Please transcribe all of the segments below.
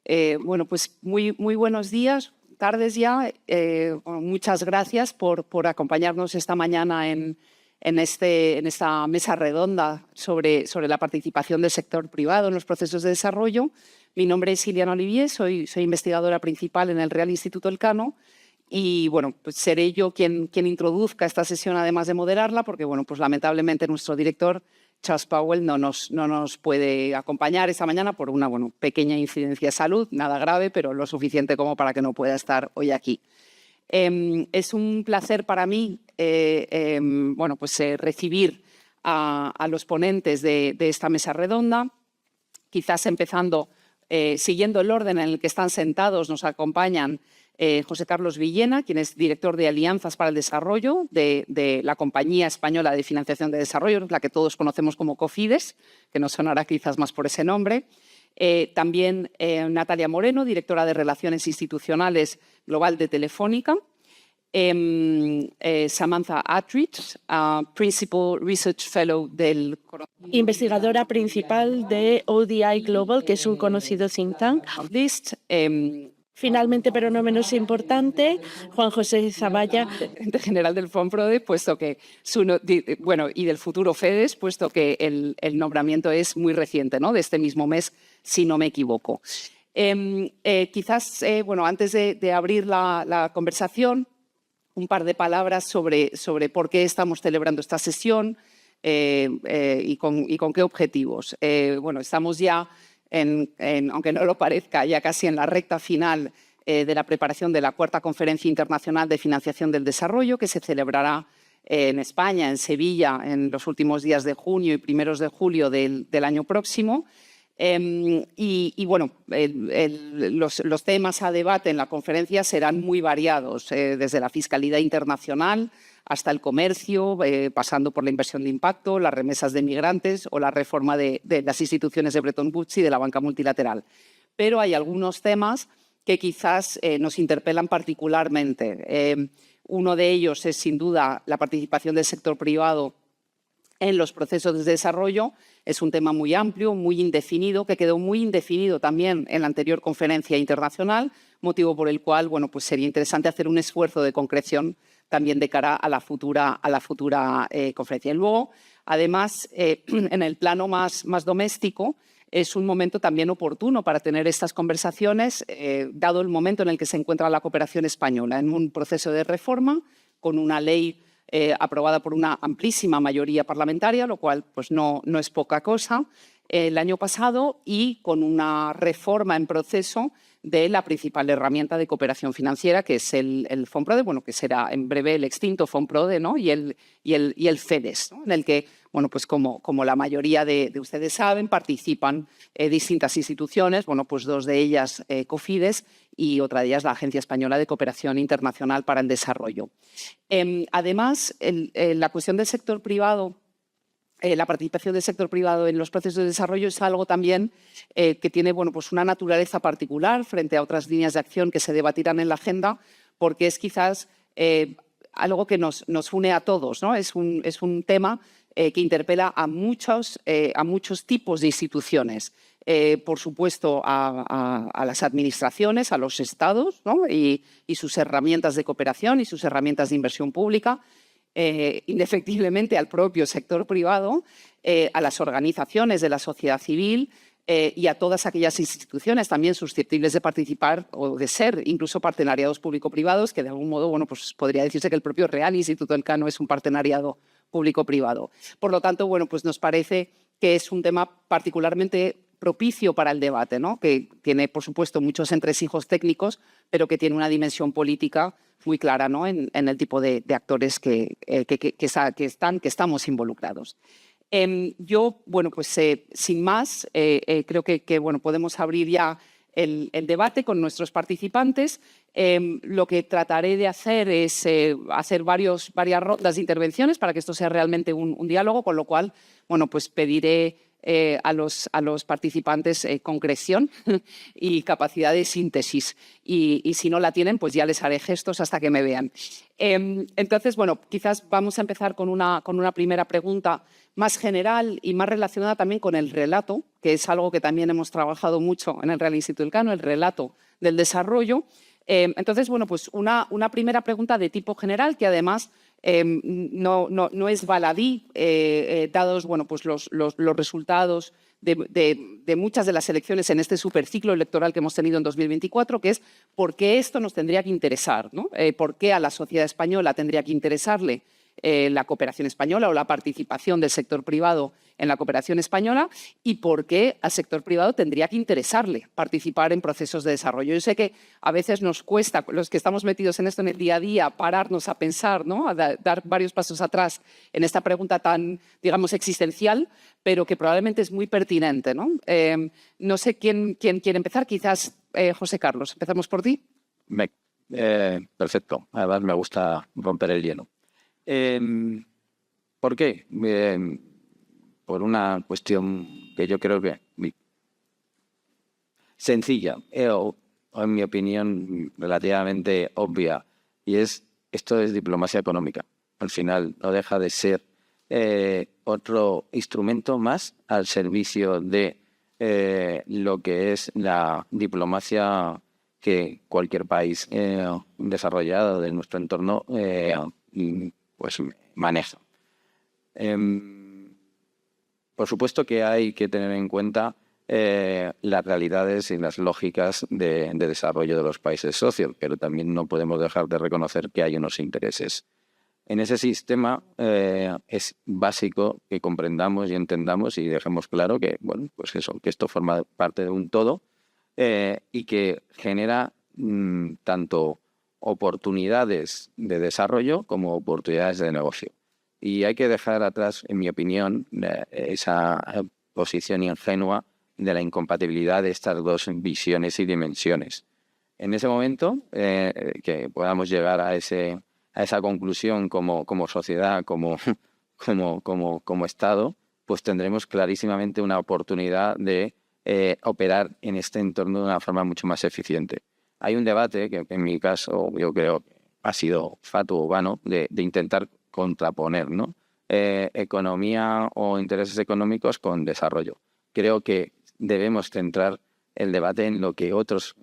Bueno, pues muy buenos días, tardes ya. Muchas gracias por acompañarnos esta mañana en esta mesa redonda sobre la participación del sector privado en los procesos de desarrollo. Mi nombre es Iliana Olivier, soy investigadora principal en el Real Instituto Elcano y bueno, pues seré yo quien introduzca esta sesión, además de moderarla, porque bueno, pues lamentablemente nuestro director Charles Powell no nos puede acompañar esta mañana por una pequeña incidencia de salud, nada grave, pero lo suficiente como para que no pueda estar hoy aquí. Es un placer para mí recibir a los ponentes de esta mesa redonda. Quizás empezando, siguiendo el orden en el que están sentados, nos acompañan José Carlos Villena, quien es director de Alianzas para el Desarrollo de la Compañía Española de Financiación de Desarrollo, la que todos conocemos como COFIDES, que nos sonará quizás más por ese nombre. También Natalia Moreno, directora de Relaciones Institucionales Global de Telefónica. Samantha Attridge, Principal Research Fellow del... Investigadora principal de ODI Global, que es un conocido think tank. Finalmente, pero no menos importante, Juan José Zavalla, gerente general del FONPRODE, puesto que y del futuro FEDES, puesto que el nombramiento es muy reciente, ¿no? De este mismo mes, si no me equivoco. Quizás, antes de abrir la conversación, un par de palabras sobre por qué estamos celebrando esta sesión y con qué objetivos. Estamos ya aunque no lo parezca, ya casi en la recta final de la preparación de la cuarta Conferencia Internacional de Financiación del Desarrollo, que se celebrará en España, en Sevilla, en los últimos días de junio y primeros de julio del año próximo. Los temas a debate en la conferencia serán muy variados, desde la fiscalidad internacional hasta el comercio, pasando por la inversión de impacto, las remesas de migrantes o la reforma de las instituciones de Bretton Woods y de la banca multilateral. Pero hay algunos temas que quizás nos interpelan particularmente. Uno de ellos es, sin duda, la participación del sector privado en los procesos de desarrollo. Es un tema muy amplio, muy indefinido, que quedó muy indefinido también en la anterior conferencia internacional, motivo por el cual sería interesante hacer un esfuerzo de concreción también de cara a la futura conferencia. Y luego, además, en el plano más doméstico, es un momento también oportuno para tener estas conversaciones, dado el momento en el que se encuentra la cooperación española, en un proceso de reforma, con una ley aprobada por una amplísima mayoría parlamentaria, lo cual no es poca cosa, el año pasado, y con una reforma en proceso de la principal herramienta de cooperación financiera, que es el FONPRODE, que será en breve el extinto FONPRODE, ¿no? y el FEDES, ¿no? En el que, como la mayoría de ustedes saben, participan distintas instituciones, dos de ellas COFIDES y otra de ellas la Agencia Española de Cooperación Internacional para el Desarrollo. Además, la cuestión del sector privado, la participación del sector privado en los procesos de desarrollo es algo también que tiene una naturaleza particular frente a otras líneas de acción que se debatirán en la agenda, porque es quizás algo que nos une a todos, ¿no? Es un tema que interpela a muchos tipos de instituciones. Por supuesto, a las administraciones, a los estados, ¿no? y sus herramientas de cooperación y sus herramientas de inversión pública, indefectiblemente al propio sector privado, a las organizaciones de la sociedad civil y a todas aquellas instituciones también susceptibles de participar o de ser incluso partenariados público-privados, que de algún modo podría decirse que el propio Real Instituto Elcano es un partenariado público-privado. Por lo tanto, nos parece que es un tema particularmente propicio para el debate, ¿no? Que tiene, por supuesto, muchos entresijos técnicos, pero que tiene una dimensión política muy clara, ¿no? en el tipo de actores que estamos involucrados. Yo, sin más, creo que podemos abrir ya el debate con nuestros participantes. Lo que trataré de hacer es hacer varias rondas de intervenciones para que esto sea realmente un diálogo, con lo cual, pediré a los participantes concreción y capacidad de síntesis. Y si no la tienen, pues ya les haré gestos hasta que me vean. Entonces, quizás vamos a empezar con una primera pregunta más general y más relacionada también con el relato, que es algo que también hemos trabajado mucho en el Real Instituto Elcano, el relato del desarrollo. Entonces, bueno, pues una primera pregunta de tipo general que además no es baladí, dados bueno, pues los resultados de muchas de las elecciones en este superciclo electoral que hemos tenido en 2024, que es por qué esto nos tendría que interesar, ¿no? ¿Por qué a la sociedad española tendría que interesarle la cooperación española o la participación del sector privado en la cooperación española y por qué al sector privado tendría que interesarle participar en procesos de desarrollo? Yo sé que a veces nos cuesta, los que estamos metidos en esto en el día a día, pararnos a pensar, ¿no? A dar varios pasos atrás en esta pregunta tan, digamos, existencial, pero que probablemente es muy pertinente, ¿no? No sé quién quiere empezar, quizás José Carlos. Empezamos por ti. Perfecto. Además me gusta romper el hielo. ¿Por qué? Por una cuestión que yo creo que sencilla, o en mi opinión relativamente obvia, y esto es diplomacia económica. Al final no deja de ser otro instrumento más al servicio de lo que es la diplomacia que cualquier país desarrollado de nuestro entorno pues maneja. Por supuesto que hay que tener en cuenta las realidades y las lógicas de desarrollo de los países socios, pero también no podemos dejar de reconocer que hay unos intereses. En ese sistema es básico que comprendamos y entendamos y dejemos claro que, bueno, pues eso, que esto forma parte de un todo y que genera tanto oportunidades de desarrollo como oportunidades de negocio. Y hay que dejar atrás, en mi opinión, esa posición ingenua de la incompatibilidad de estas dos visiones y dimensiones. En ese momento, que podamos llegar a esa conclusión como sociedad, como Estado, pues tendremos clarísimamente una oportunidad de operar en este entorno de una forma mucho más eficiente. Hay un debate que en mi caso yo creo que ha sido fatuo o vano de intentar contraponer, ¿no? Economía o intereses económicos con desarrollo. Creo que debemos centrar el debate en lo que otros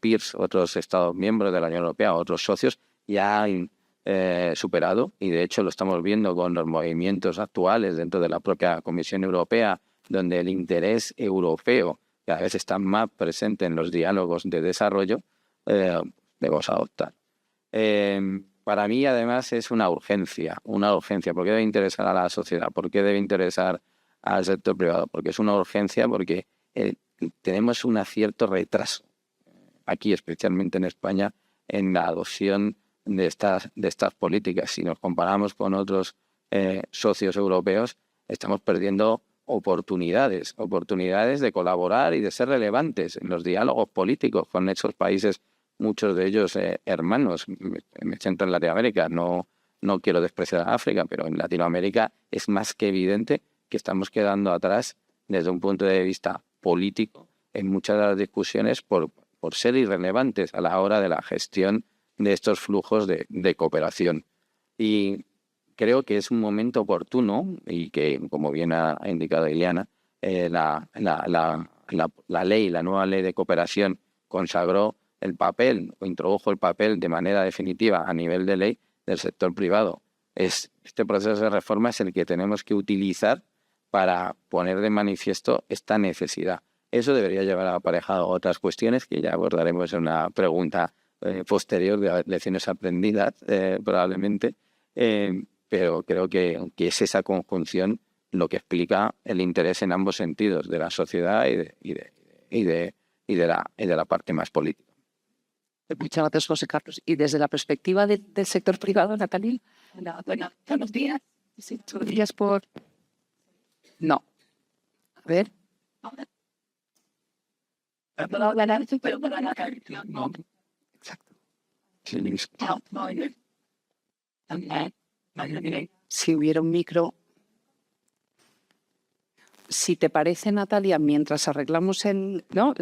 peers, otros Estados miembros de la Unión Europea, otros socios ya han superado, y de hecho lo estamos viendo con los movimientos actuales dentro de la propia Comisión Europea, donde el interés europeo cada vez está más presente en los diálogos de desarrollo, debemos adoptar. Para mí, además, es una urgencia. ¿Por qué debe interesar a la sociedad? ¿Por qué debe interesar al sector privado? Porque es una urgencia, porque tenemos un cierto retraso, aquí especialmente en España, en la adopción de estas políticas. Si nos comparamos con otros socios europeos, estamos perdiendo oportunidades de colaborar y de ser relevantes en los diálogos políticos con esos países, muchos de ellos hermanos. Me centro en Latinoamérica, no quiero despreciar a África, pero en Latinoamérica es más que evidente que estamos quedando atrás desde un punto de vista político en muchas de las discusiones por ser irrelevantes a la hora de la gestión de estos flujos de cooperación. Y creo que es un momento oportuno y que, como bien ha indicado Ileana, la nueva ley de cooperación consagró el papel o introdujo el papel de manera definitiva a nivel de ley del sector privado. Este proceso de reforma es el que tenemos que utilizar para poner de manifiesto esta necesidad. Eso debería llevar aparejado otras cuestiones que ya abordaremos en una pregunta posterior de lecciones aprendidas, probablemente, pero creo que es esa conjunción lo que explica el interés en ambos sentidos, de la sociedad y de la parte más política. Muchas gracias, José Carlos. Y desde la perspectiva del sector privado, Natalia. Buenos días. Sí, días por... No. A ver. No. Exacto. Si hubiera un micro... Si te parece, Natalia, mientras arreglamos el... ¿no?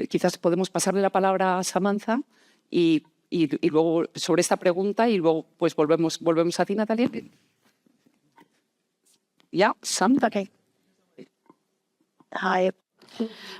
Quizás podemos pasarle la palabra a Samantha y luego sobre esta pregunta y luego pues volvemos a ti, Natalia. Yeah, Sam. Okay. Hi.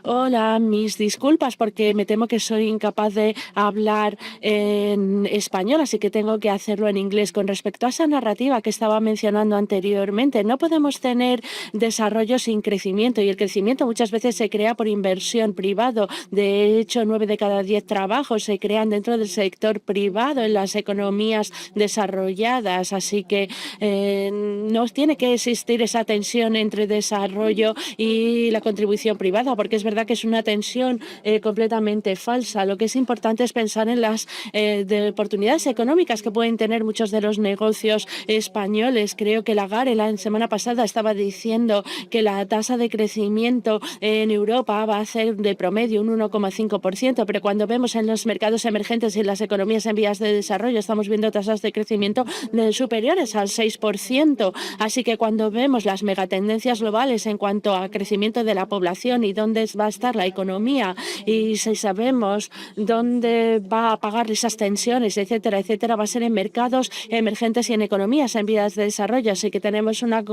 Hola, mis disculpas porque me temo que soy incapaz de hablar en español, así que tengo que hacerlo en inglés. Con respecto a esa narrativa que estaba mencionando anteriormente, no podemos tener desarrollo sin crecimiento, y el crecimiento muchas veces se crea por inversión privado. De hecho, 9 de cada 10 trabajos se crean dentro del sector privado en las economías desarrolladas, así que no tiene que existir esa tensión entre desarrollo y la contribución privada, porque es verdad que es una tensión completamente falsa. Lo que es importante es pensar en las de oportunidades económicas que pueden tener muchos de los negocios españoles. Creo que Lagarde la semana pasada estaba diciendo que la tasa de crecimiento en Europa va a ser de promedio un 1,5%, pero cuando vemos en los mercados emergentes y en las economías en vías de desarrollo estamos viendo tasas de crecimiento superiores al 6%. Así que cuando vemos las megatendencias globales en cuanto a crecimiento de la población y dónde va a estar la economía, y si sabemos dónde va a pagar esas tensiones, etcétera, etcétera, va a ser en mercados emergentes y en economías en vías de desarrollo. Así que tenemos una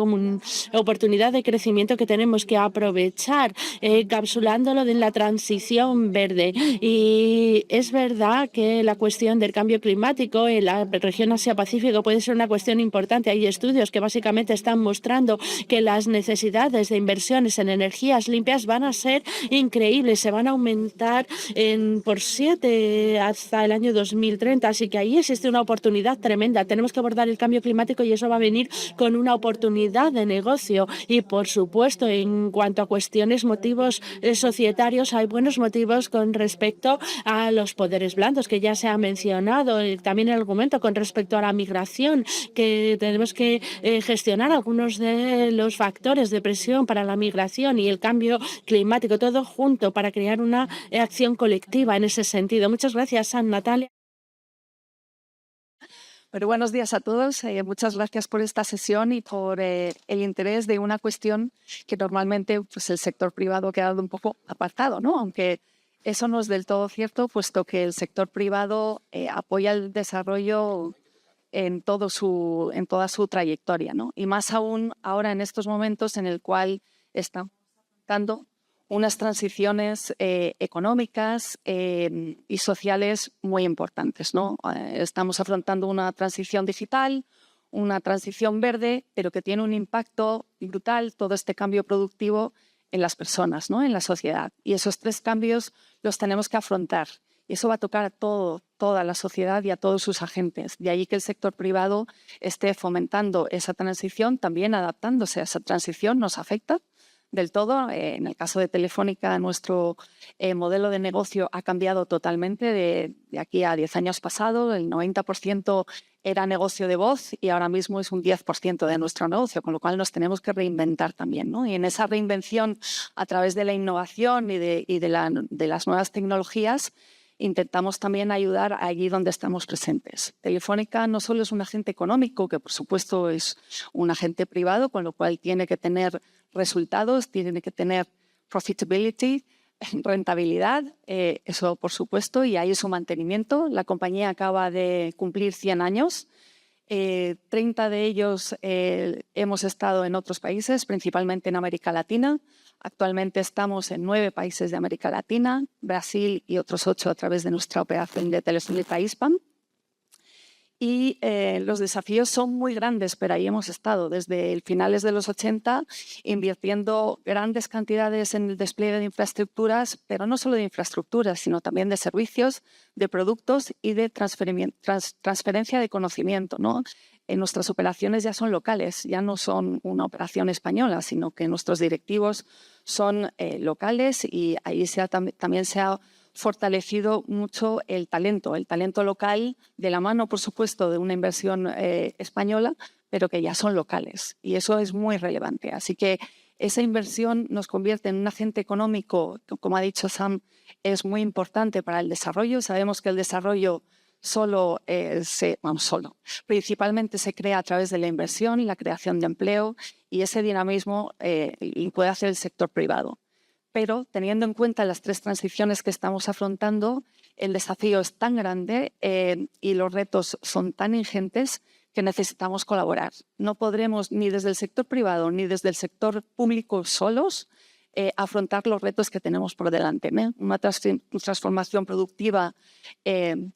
oportunidad de crecimiento que tenemos que aprovechar, encapsulándolo en la transición verde. Y es verdad que la cuestión del cambio climático en la región Asia-Pacífico puede ser una cuestión importante. Hay estudios que básicamente están mostrando que las necesidades de inversiones en energías limpias van a ser increíbles, se van a aumentar por 7 hasta el año 2030, así que ahí existe una oportunidad tremenda. Tenemos que abordar el cambio climático y eso va a venir con una oportunidad de negocio. Y por supuesto, en cuanto a cuestiones, motivos societarios, hay buenos motivos con respecto a los poderes blandos, que ya se ha mencionado, también el argumento con respecto a la migración, que tenemos que gestionar algunos de los factores de presión para la migración y el cambio climático, todo junto para crear una acción colectiva en ese sentido. Muchas gracias, San Natalia. Pero buenos días a todos. Muchas gracias por esta sesión y por el interés de una cuestión que normalmente pues, el sector privado ha quedado un poco apartado, ¿no? Aunque eso no es del todo cierto, puesto que el sector privado apoya el desarrollo en toda su trayectoria, ¿no? Y más aún ahora en estos momentos en el cual están dando unas transiciones económicas y sociales muy importantes, ¿no? Estamos afrontando una transición digital, una transición verde, pero que tiene un impacto brutal, todo este cambio productivo en las personas, ¿no? En la sociedad. Y esos tres cambios los tenemos que afrontar. Y eso va a tocar a toda la sociedad y a todos sus agentes. De ahí que el sector privado esté fomentando esa transición, también adaptándose a esa transición, nos afecta del todo. En el caso de Telefónica, nuestro modelo de negocio ha cambiado totalmente de aquí a 10 años pasados. El 90% era negocio de voz y ahora mismo es un 10% de nuestro negocio, con lo cual nos tenemos que reinventar también, ¿no? Y en esa reinvención, a través de la innovación y de las nuevas tecnologías, intentamos también ayudar allí donde estamos presentes. Telefónica no solo es un agente económico, que por supuesto es un agente privado, con lo cual tiene que tener resultados, tiene que tener profitability, rentabilidad, eso por supuesto, y ahí su mantenimiento. La compañía acaba de cumplir 100 años. 30 de ellos hemos estado en otros países, principalmente en América Latina. Actualmente estamos en 9 países de América Latina, Brasil y otros 8 a través de nuestra operación de Telefónica Hispam. Y los desafíos son muy grandes, pero ahí hemos estado desde finales de los 80 invirtiendo grandes cantidades en el despliegue de infraestructuras, pero no solo de infraestructuras, sino también de servicios, de productos y de transferencia de conocimiento, ¿no? Nuestras operaciones ya son locales, ya no son una operación española, sino que nuestros directivos son locales y ahí también se ha fortalecido mucho el talento local, de la mano, por supuesto, de una inversión española, pero que ya son locales. Y eso es muy relevante. Así que esa inversión nos convierte en un agente económico, que, como ha dicho Sam, es muy importante para el desarrollo. Sabemos que el desarrollo principalmente se crea a través de la inversión y la creación de empleo, y ese dinamismo puede hacer el sector privado. Pero teniendo en cuenta las 3 transiciones que estamos afrontando, el desafío es tan grande y los retos son tan ingentes que necesitamos colaborar. No podremos ni desde el sector privado ni desde el sector público solos afrontar los retos que tenemos por delante, ¿no? Una transformación productiva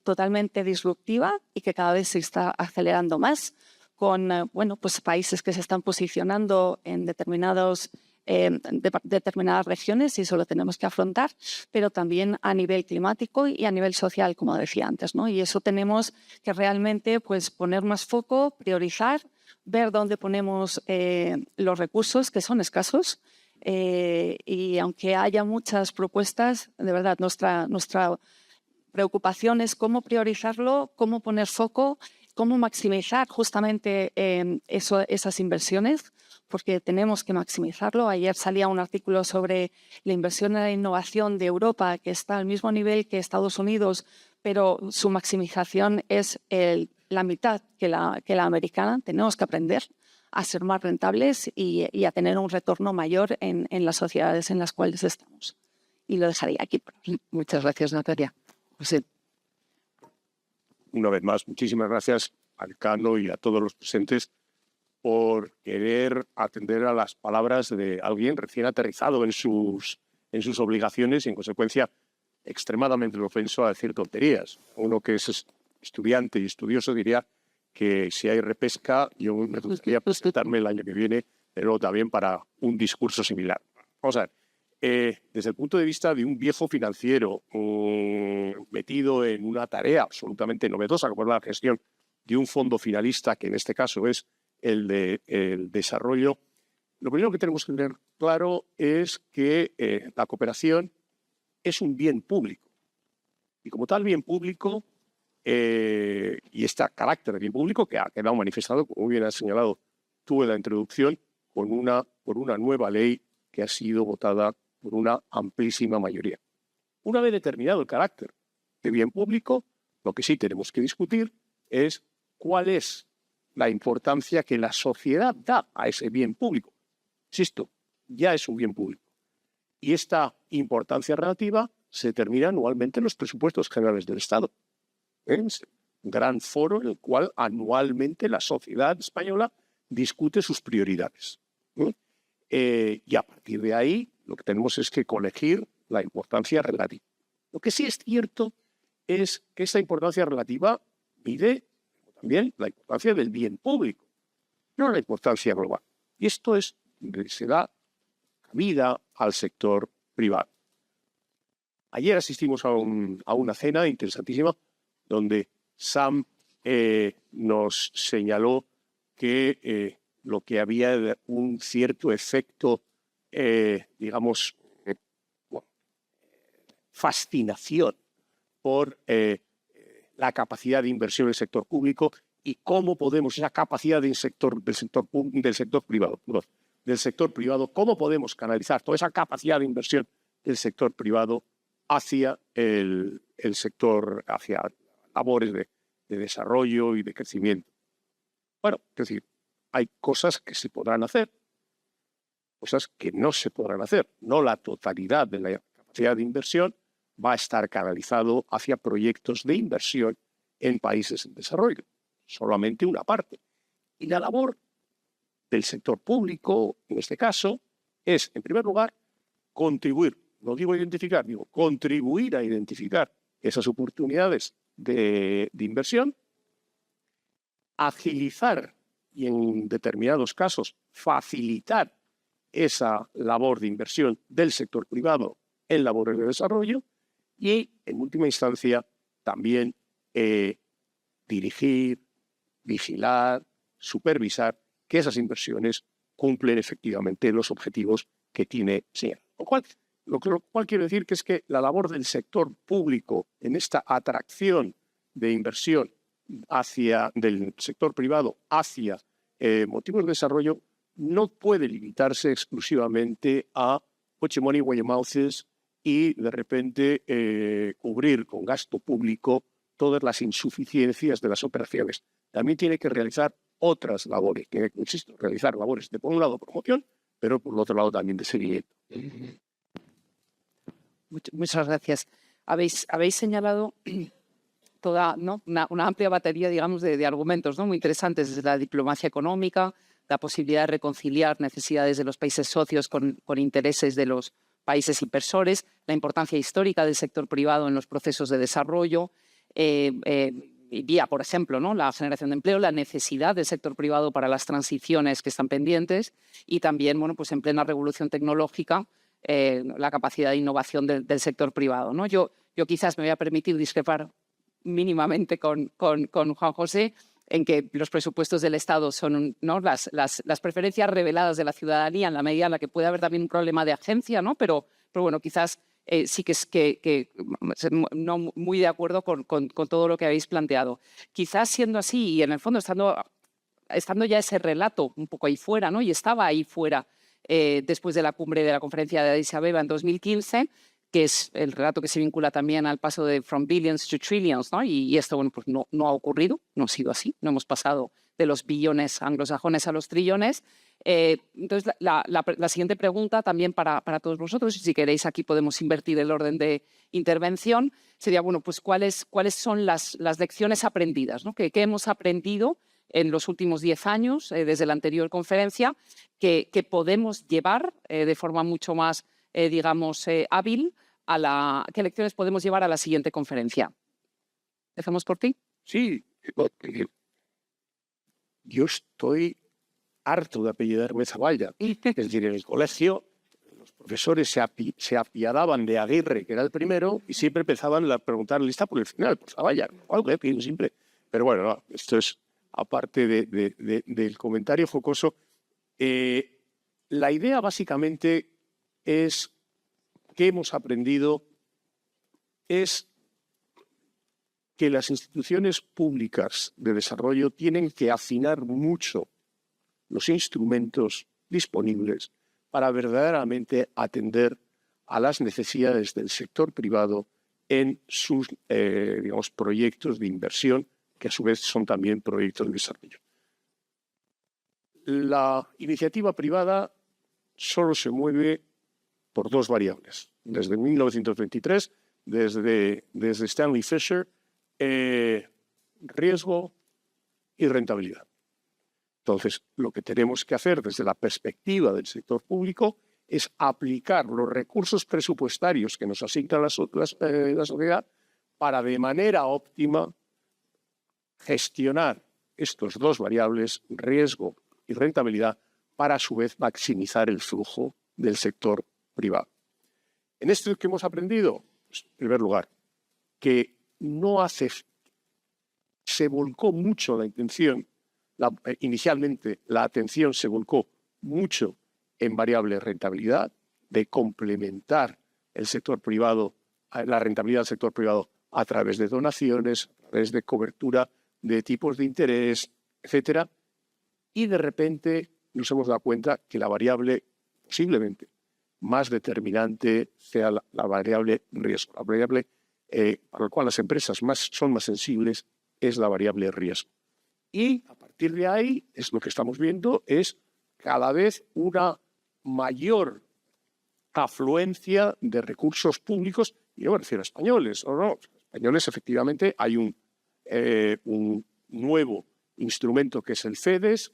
totalmente disruptiva y que cada vez se está acelerando más, con pues países que se están posicionando en determinadas regiones, y eso lo tenemos que afrontar, pero también a nivel climático y a nivel social, como decía antes, ¿no? Y eso tenemos que realmente pues, poner más foco, priorizar, ver dónde ponemos los recursos que son escasos. Y aunque haya muchas propuestas, de verdad, nuestra preocupación es cómo priorizarlo, cómo poner foco, cómo maximizar justamente esas inversiones, porque tenemos que maximizarlo. Ayer salía un artículo sobre la inversión en la innovación de Europa, que está al mismo nivel que Estados Unidos, pero su maximización es la mitad que la americana. Tenemos que aprender a ser más rentables y a tener un retorno mayor en las sociedades en las cuales estamos. Y lo dejaría aquí. Muchas gracias, Natalia. José. Una vez más, muchísimas gracias a Elcano y a todos los presentes por querer atender a las palabras de alguien recién aterrizado en sus obligaciones y, en consecuencia, extremadamente ofenso a decir tonterías. Uno que es estudiante y estudioso diría que si hay repesca, yo me gustaría presentarme el año que viene, pero también para un discurso similar. Vamos a ver. Desde el punto de vista de un viejo financiero metido en una tarea absolutamente novedosa, como es la gestión de un fondo finalista, que en este caso es el desarrollo, lo primero que tenemos que tener claro es que la cooperación es un bien público. Y como tal bien público, y este carácter de bien público que ha quedado manifestado, como bien has señalado tú en la introducción, por una nueva ley que ha sido votada por una amplísima mayoría. Una vez determinado el carácter de bien público, lo que sí tenemos que discutir es cuál es la importancia que la sociedad da a ese bien público. Insisto, ya es un bien público. Y esta importancia relativa se determina anualmente en los presupuestos generales del Estado. Es un gran foro en el cual anualmente la sociedad española discute sus prioridades. Y a partir de ahí lo que tenemos es que colegir la importancia relativa. Lo que sí es cierto es que esta importancia relativa mide también la importancia del bien público, no la importancia global. Y esto se da cabida al sector privado. Ayer asistimos a una cena interesantísima donde Sam nos señaló que lo que había un cierto efecto, digamos, fascinación por la capacidad de inversión del sector público y cómo podemos, esa capacidad del sector privado, cómo podemos canalizar toda esa capacidad de inversión del sector privado hacia el sector, hacia labores de desarrollo y de crecimiento. Bueno, es decir, hay cosas que se podrán hacer, cosas que no se podrán hacer. No la totalidad de la capacidad de inversión va a estar canalizado hacia proyectos de inversión en países en desarrollo, solamente una parte. Y la labor del sector público, en este caso, es, en primer lugar, contribuir, no digo identificar, digo contribuir a identificar esas oportunidades de inversión, agilizar y en determinados casos facilitar esa labor de inversión del sector privado en labores de desarrollo y, en última instancia, también dirigir, vigilar, supervisar que esas inversiones cumplen efectivamente los objetivos que tiene señalado. Lo cual quiere decir que es que la labor del sector público en esta atracción de inversión del sector privado hacia motivos de desarrollo no puede limitarse exclusivamente a put your money where your mouth is y de repente cubrir con gasto público todas las insuficiencias de las operaciones. También tiene que realizar otras labores, que insisto, realizar labores de por un lado promoción, pero por el otro lado también de seguimiento. Muchas gracias. Habéis señalado toda, ¿no? una amplia batería, digamos, de argumentos, ¿no? Muy interesantes, desde la diplomacia económica, la posibilidad de reconciliar necesidades de los países socios con intereses de los países inversores, la importancia histórica del sector privado en los procesos de desarrollo, vía, por ejemplo, ¿no? la generación de empleo, la necesidad del sector privado para las transiciones que están pendientes y también, bueno, pues en plena revolución tecnológica, la capacidad de innovación del sector privado, ¿no? Yo quizás me voy a permitir discrepar mínimamente con Juan José en que los presupuestos del Estado son, ¿no? las preferencias reveladas de la ciudadanía en la medida en la que puede haber también un problema de agencia, ¿no? Pero bueno, quizás sí que es que no muy de acuerdo con todo lo que habéis planteado. Quizás siendo así y en el fondo estando ya ese relato un poco ahí fuera, ¿no? Y estaba ahí fuera después de la cumbre de la conferencia de Addis Abeba en 2015, que es el relato que se vincula también al paso de from billions to trillions, ¿no? Y esto, bueno, pues no ha ocurrido, no ha sido así, no hemos pasado de los billones anglosajones a los trillones. Entonces, la siguiente pregunta también para todos vosotros, y si queréis aquí podemos invertir el orden de intervención, sería, bueno, pues cuáles son las lecciones aprendidas, ¿no? ¿Qué hemos aprendido en los últimos 10 años, desde la anterior conferencia, que podemos llevar de forma mucho más, digamos, hábil qué lecciones podemos llevar a la siguiente conferencia? ¿Empezamos por ti? Sí, yo estoy harto de apellidarme Zavalla. Es decir, en el colegio los profesores se apiadaban de Aguirre, que era el primero, y siempre empezaban a preguntar lista por el final, por Zavalla, algo simple. Pero bueno, no, esto es aparte del comentario jocoso. La idea básicamente es que hemos aprendido es que las instituciones públicas de desarrollo tienen que afinar mucho los instrumentos disponibles para verdaderamente atender a las necesidades del sector privado en sus digamos, proyectos de inversión, que a su vez son también proyectos de desarrollo. La iniciativa privada solo se mueve por dos variables. Desde 1923, desde Stanley Fischer, riesgo y rentabilidad. Entonces, lo que tenemos que hacer desde la perspectiva del sector público es aplicar los recursos presupuestarios que nos asigna la sociedad para de manera óptima gestionar estos dos variables, riesgo y rentabilidad, para a su vez maximizar el flujo del sector privado. En esto que hemos aprendido, pues, en primer lugar, que se volcó mucho la intención, inicialmente la atención se volcó mucho en variable rentabilidad, de complementar el sector privado, la rentabilidad del sector privado a través de donaciones, a través de cobertura de tipos de interés, etcétera. Y de repente nos hemos dado cuenta que la variable posiblemente más determinante sea la variable riesgo. La variable para la cual las empresas son más sensibles es la variable riesgo. Y a partir de ahí, es lo que estamos viendo, es cada vez una mayor afluencia de recursos públicos, y no me refiero a españoles, españoles efectivamente hay un nuevo instrumento que es el FEDES,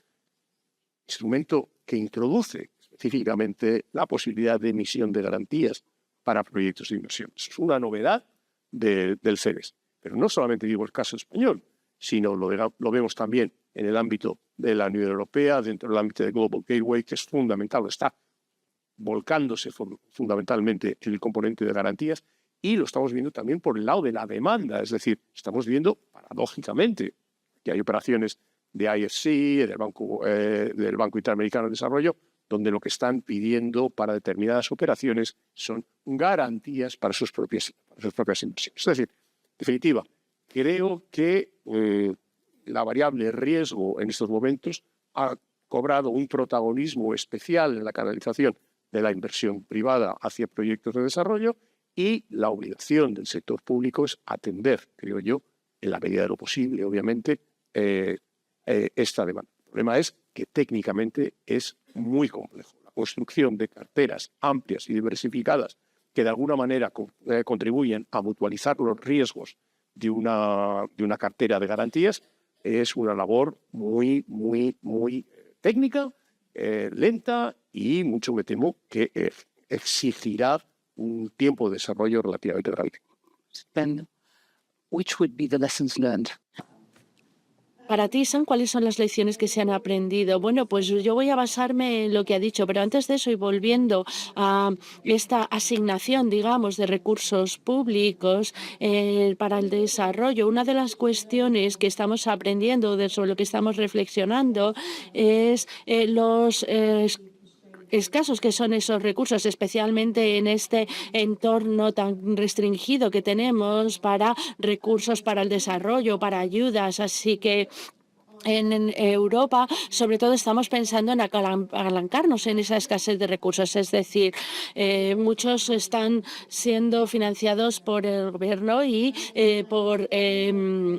instrumento que introduce específicamente la posibilidad de emisión de garantías para proyectos de inversión. Eso es una novedad del FEDES. Pero no solamente digo el caso español, sino lo vemos también en el ámbito de la Unión Europea, dentro del ámbito de Global Gateway, que es fundamental, está volcándose fundamentalmente en el componente de garantías, y lo estamos viendo también por el lado de la demanda. Es decir, estamos viendo, paradójicamente, que hay operaciones de IFC, del Banco Interamericano de Desarrollo, donde lo que están pidiendo para determinadas operaciones son garantías para sus propias inversiones. Es decir, en definitiva, creo que la variable riesgo en estos momentos ha cobrado un protagonismo especial en la canalización de la inversión privada hacia proyectos de desarrollo, y la obligación del sector público es atender, creo yo, en la medida de lo posible, obviamente, esta demanda. El problema es que técnicamente es muy complejo. La construcción de carteras amplias y diversificadas que de alguna manera contribuyen a mutualizar los riesgos de una cartera de garantías es una labor muy, muy, muy técnica, lenta y mucho me temo que exigirá un tiempo de desarrollo relativamente grande. Then, which would be the lessons learned? Para ti, Sam, ¿cuáles son las lecciones que se han aprendido? Bueno, pues yo voy a basarme en lo que ha dicho, pero antes de eso y volviendo a esta asignación, digamos, de recursos públicos para el desarrollo, una de las cuestiones que estamos aprendiendo, sobre lo que estamos reflexionando, es los escasos que son esos recursos, especialmente en este entorno tan restringido que tenemos para recursos para el desarrollo, para ayudas. Así que en Europa, sobre todo, estamos pensando en apalancarnos en esa escasez de recursos. Es decir, muchos están siendo financiados por el gobierno y por equity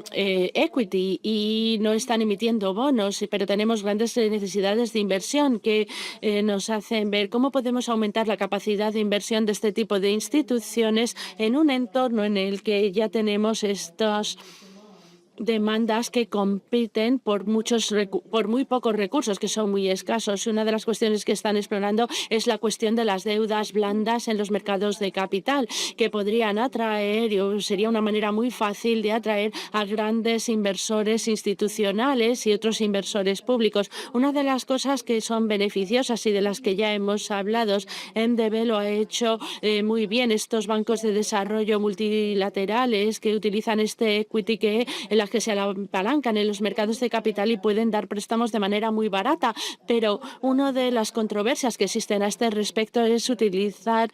y no están emitiendo bonos, pero tenemos grandes necesidades de inversión que nos hacen ver cómo podemos aumentar la capacidad de inversión de este tipo de instituciones en un entorno en el que ya tenemos estos demandas que compiten por muy pocos recursos, que son muy escasos. Una de las cuestiones que están explorando es la cuestión de las deudas blandas en los mercados de capital, que podrían atraer, o sería una manera muy fácil de atraer a grandes inversores institucionales y otros inversores públicos. Una de las cosas que son beneficiosas y de las que ya hemos hablado, MDB lo ha hecho muy bien, estos bancos de desarrollo multilaterales que utilizan este equity en las que se apalancan en los mercados de capital y pueden dar préstamos de manera muy barata. Pero una de las controversias que existen a este respecto es utilizar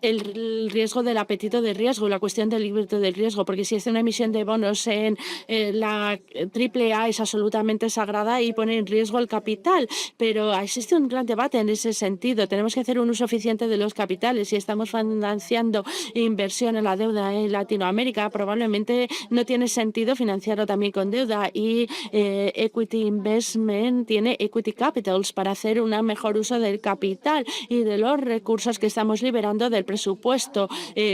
el riesgo del apetito de riesgo, la cuestión del límite del riesgo, porque si es una emisión de bonos en la AAA es absolutamente sagrada y pone en riesgo el capital, pero existe un gran debate en ese sentido. Tenemos que hacer un uso eficiente de los capitales. Si estamos financiando inversión en la deuda en Latinoamérica, probablemente no tiene sentido financiarlo también con deuda, y Equity Investment tiene Equity Capitals para hacer un mejor uso del capital y de los recursos que estamos liberando del presupuesto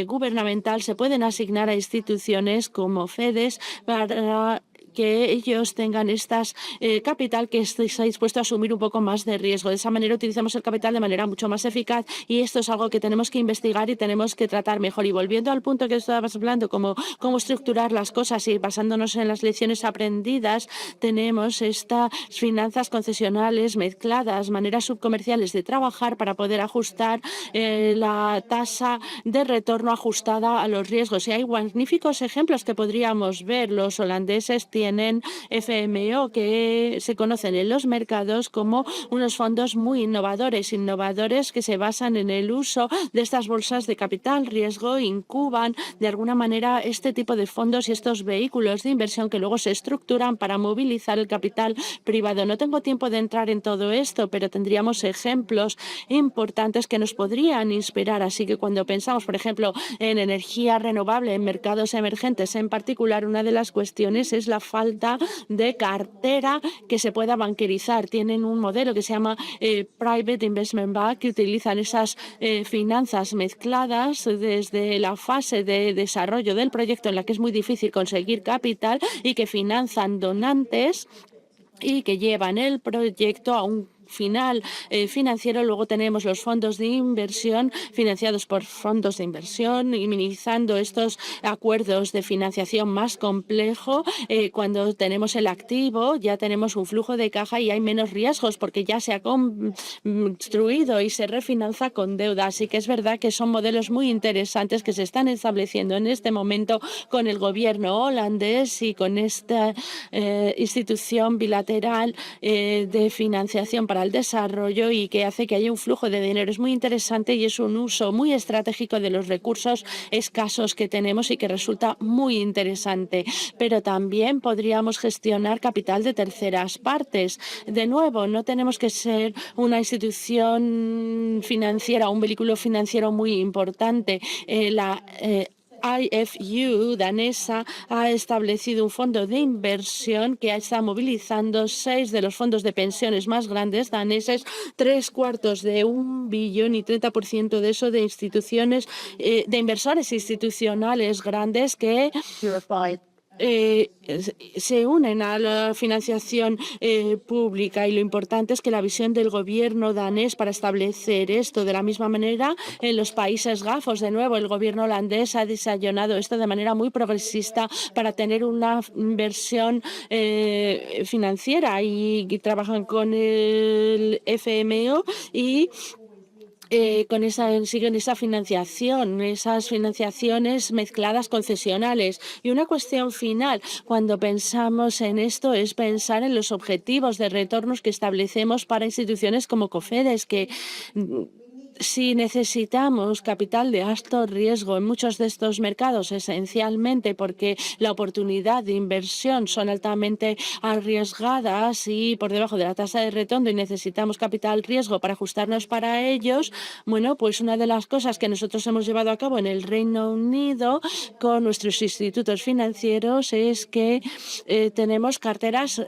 gubernamental. Se pueden asignar a instituciones como FEDES para que ellos tengan estas capital que esté dispuesto a asumir un poco más de riesgo. De esa manera utilizamos el capital de manera mucho más eficaz, y esto es algo que tenemos que investigar y tenemos que tratar mejor. Y volviendo al punto que estabas hablando, cómo estructurar las cosas y basándonos en las lecciones aprendidas, tenemos estas finanzas concesionales mezcladas, maneras subcomerciales de trabajar para poder ajustar la tasa de retorno ajustada a los riesgos. Y hay magníficos ejemplos que podríamos ver. Los holandeses tienen FMO, que se conocen en los mercados como unos fondos muy innovadores que se basan en el uso de estas bolsas de capital riesgo, incuban de alguna manera este tipo de fondos y estos vehículos de inversión que luego se estructuran para movilizar el capital privado. No tengo tiempo de entrar en todo esto, pero tendríamos ejemplos importantes que nos podrían inspirar. Así que cuando pensamos, por ejemplo, en energía renovable, en mercados emergentes en particular, una de las cuestiones es la falta de cartera que se pueda banquerizar. Tienen un modelo que se llama Private Investment Bank, que utilizan esas finanzas mezcladas desde la fase de desarrollo del proyecto, en la que es muy difícil conseguir capital, y que financian donantes y que llevan el proyecto a un final financiero. Luego tenemos los fondos de inversión financiados por fondos de inversión y minimizando estos acuerdos de financiación más complejo. Cuando tenemos el activo ya tenemos un flujo de caja y hay menos riesgos porque ya se ha construido y se refinancia con deuda. Así que es verdad que son modelos muy interesantes que se están estableciendo en este momento con el gobierno holandés y con esta institución bilateral de financiación para el desarrollo, y que hace que haya un flujo de dinero. Es muy interesante y es un uso muy estratégico de los recursos escasos que tenemos y que resulta muy interesante. Pero también podríamos gestionar capital de terceras partes. De nuevo, no tenemos que ser una institución financiera, un vehículo financiero muy importante. IFU danesa ha establecido un fondo de inversión que está movilizando 6 de los fondos de pensiones más grandes daneses, 3/4 de 1 billón y 30% de eso de instituciones, de inversores institucionales grandes que se unen a la financiación pública, y lo importante es que la visión del gobierno danés para establecer esto de la misma manera en los países gafos, de nuevo, el gobierno holandés ha desayunado esto de manera muy progresista para tener una inversión financiera, y trabajan con el FMO y siguen esas financiaciones mezcladas concesionales. Y una cuestión final, cuando pensamos en esto, es pensar en los objetivos de retornos que establecemos para instituciones como Cofedes, que si necesitamos capital de alto riesgo en muchos de estos mercados, esencialmente porque la oportunidad de inversión son altamente arriesgadas y por debajo de la tasa de retorno, y necesitamos capital riesgo para ajustarnos para ellos, bueno, pues una de las cosas que nosotros hemos llevado a cabo en el Reino Unido con nuestros institutos financieros es que tenemos carteras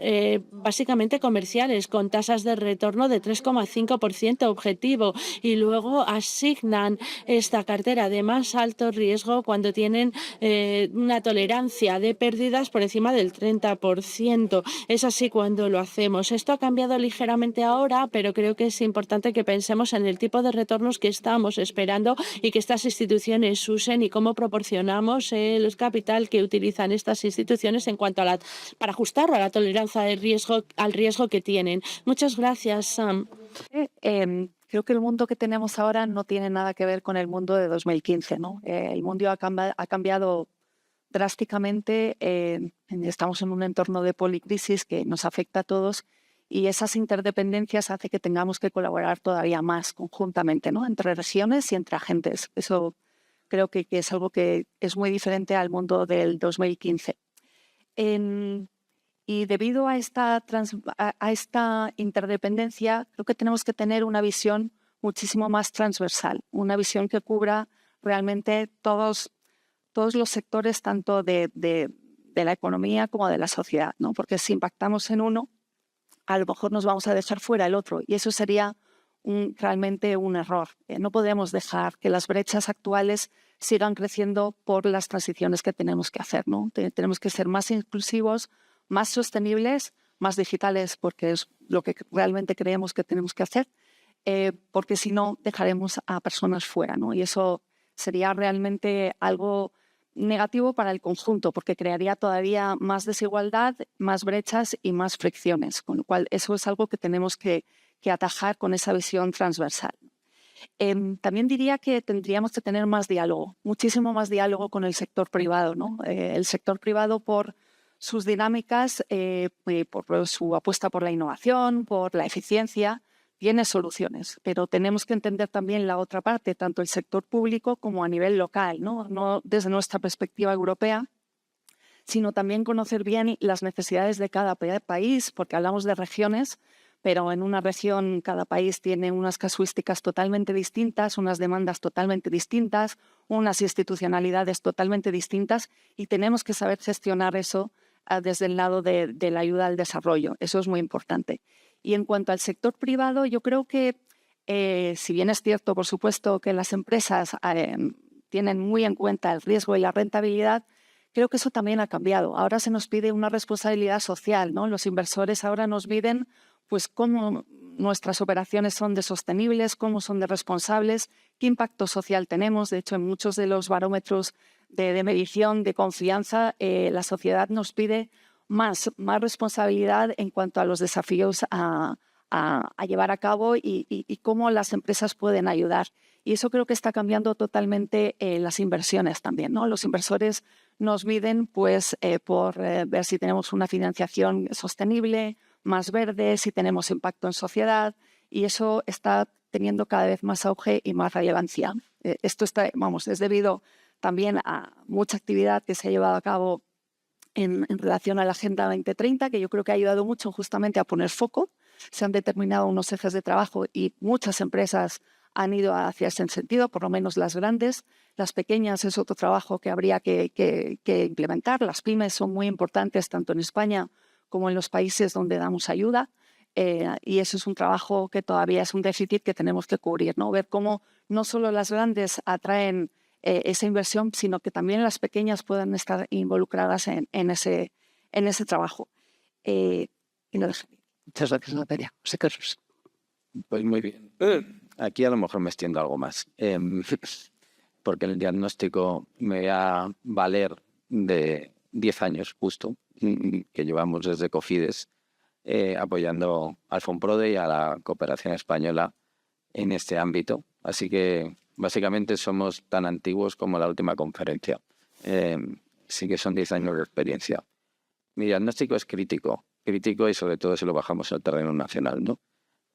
básicamente comerciales con tasas de retorno de 3,5% objetivo, y luego asignan esta cartera de más alto riesgo cuando tienen una tolerancia de pérdidas por encima del 30%. Es así cuando lo hacemos. Esto ha cambiado ligeramente ahora, pero creo que es importante que pensemos en el tipo de retornos que estamos esperando y que estas instituciones usen, y cómo proporcionamos el capital que utilizan estas instituciones en cuanto a para ajustar a la tolerancia de riesgo, al riesgo que tienen. Muchas gracias, Sam. Creo que el mundo que tenemos ahora no tiene nada que ver con el mundo de 2015, ¿no? El mundo ha cambiado drásticamente. Estamos en un entorno de policrisis que nos afecta a todos, y esas interdependencias hacen que tengamos que colaborar todavía más conjuntamente, ¿no? Entre regiones y entre agentes. Eso creo que es algo que es muy diferente al mundo del 2015. Y debido a esta interdependencia, creo que tenemos que tener una visión muchísimo más transversal, una visión que cubra realmente todos los sectores, tanto de la economía como de la sociedad, ¿no? Porque si impactamos en uno, a lo mejor nos vamos a dejar fuera el otro, y eso sería realmente un error. No podemos dejar que las brechas actuales sigan creciendo por las transiciones que tenemos que hacer, ¿no? Tenemos que ser más inclusivos, más sostenibles, más digitales, porque es lo que realmente creemos que tenemos que hacer, porque si no dejaremos a personas fuera, ¿no? Y eso sería realmente algo negativo para el conjunto, porque crearía todavía más desigualdad, más brechas y más fricciones, con lo cual eso es algo que tenemos que atajar con esa visión transversal. También diría que tendríamos que tener más diálogo, muchísimo más diálogo con el sector privado, ¿no? El sector privado, por sus dinámicas, por su apuesta por la innovación, por la eficiencia, tiene soluciones, pero tenemos que entender también la otra parte, tanto el sector público como a nivel local, no desde nuestra perspectiva europea, sino también conocer bien las necesidades de cada país, porque hablamos de regiones, pero en una región cada país tiene unas casuísticas totalmente distintas, unas demandas totalmente distintas, unas institucionalidades totalmente distintas, y tenemos que saber gestionar eso desde el lado de la ayuda al desarrollo. Eso es muy importante. Y en cuanto al sector privado, yo creo que, si bien es cierto, por supuesto, que las empresas tienen muy en cuenta el riesgo y la rentabilidad, creo que eso también ha cambiado. Ahora se nos pide una responsabilidad social, ¿no? Los inversores ahora nos piden pues cómo nuestras operaciones son de sostenibles, cómo son de responsables, qué impacto social tenemos. De hecho, en muchos de los barómetros de medición de confianza, la sociedad nos pide más responsabilidad en cuanto a los desafíos a llevar a cabo y cómo las empresas pueden ayudar. Y eso creo que está cambiando totalmente las inversiones también, ¿no? Los inversores nos miden pues, por ver si tenemos una financiación sostenible, más verde, si tenemos impacto en sociedad, y eso está teniendo cada vez más auge y más relevancia. Esto es debido también a mucha actividad que se ha llevado a cabo en relación a la Agenda 2030, que yo creo que ha ayudado mucho justamente a poner foco. Se han determinado unos ejes de trabajo y muchas empresas han ido hacia ese sentido, por lo menos las grandes. Las pequeñas es otro trabajo que habría que implementar. Las pymes son muy importantes tanto en España como en los países donde damos ayuda. Y eso es un trabajo que todavía es un déficit que tenemos que cubrir, ¿no? Ver cómo no solo las grandes atraen esa inversión, sino que también las pequeñas puedan estar involucradas en ese trabajo. Y lo dejo. Muchas gracias, Natalia. José Carlos. Pues muy bien. Aquí a lo mejor me extiendo algo más, porque el diagnóstico me va a valer de 10 años justo, que llevamos desde Cofides, apoyando al Fonprode y a la cooperación española en este ámbito. Así que básicamente somos tan antiguos como la última conferencia. Sí que son 10 años de experiencia. Mi diagnóstico es crítico y sobre todo si lo bajamos al terreno nacional, ¿no?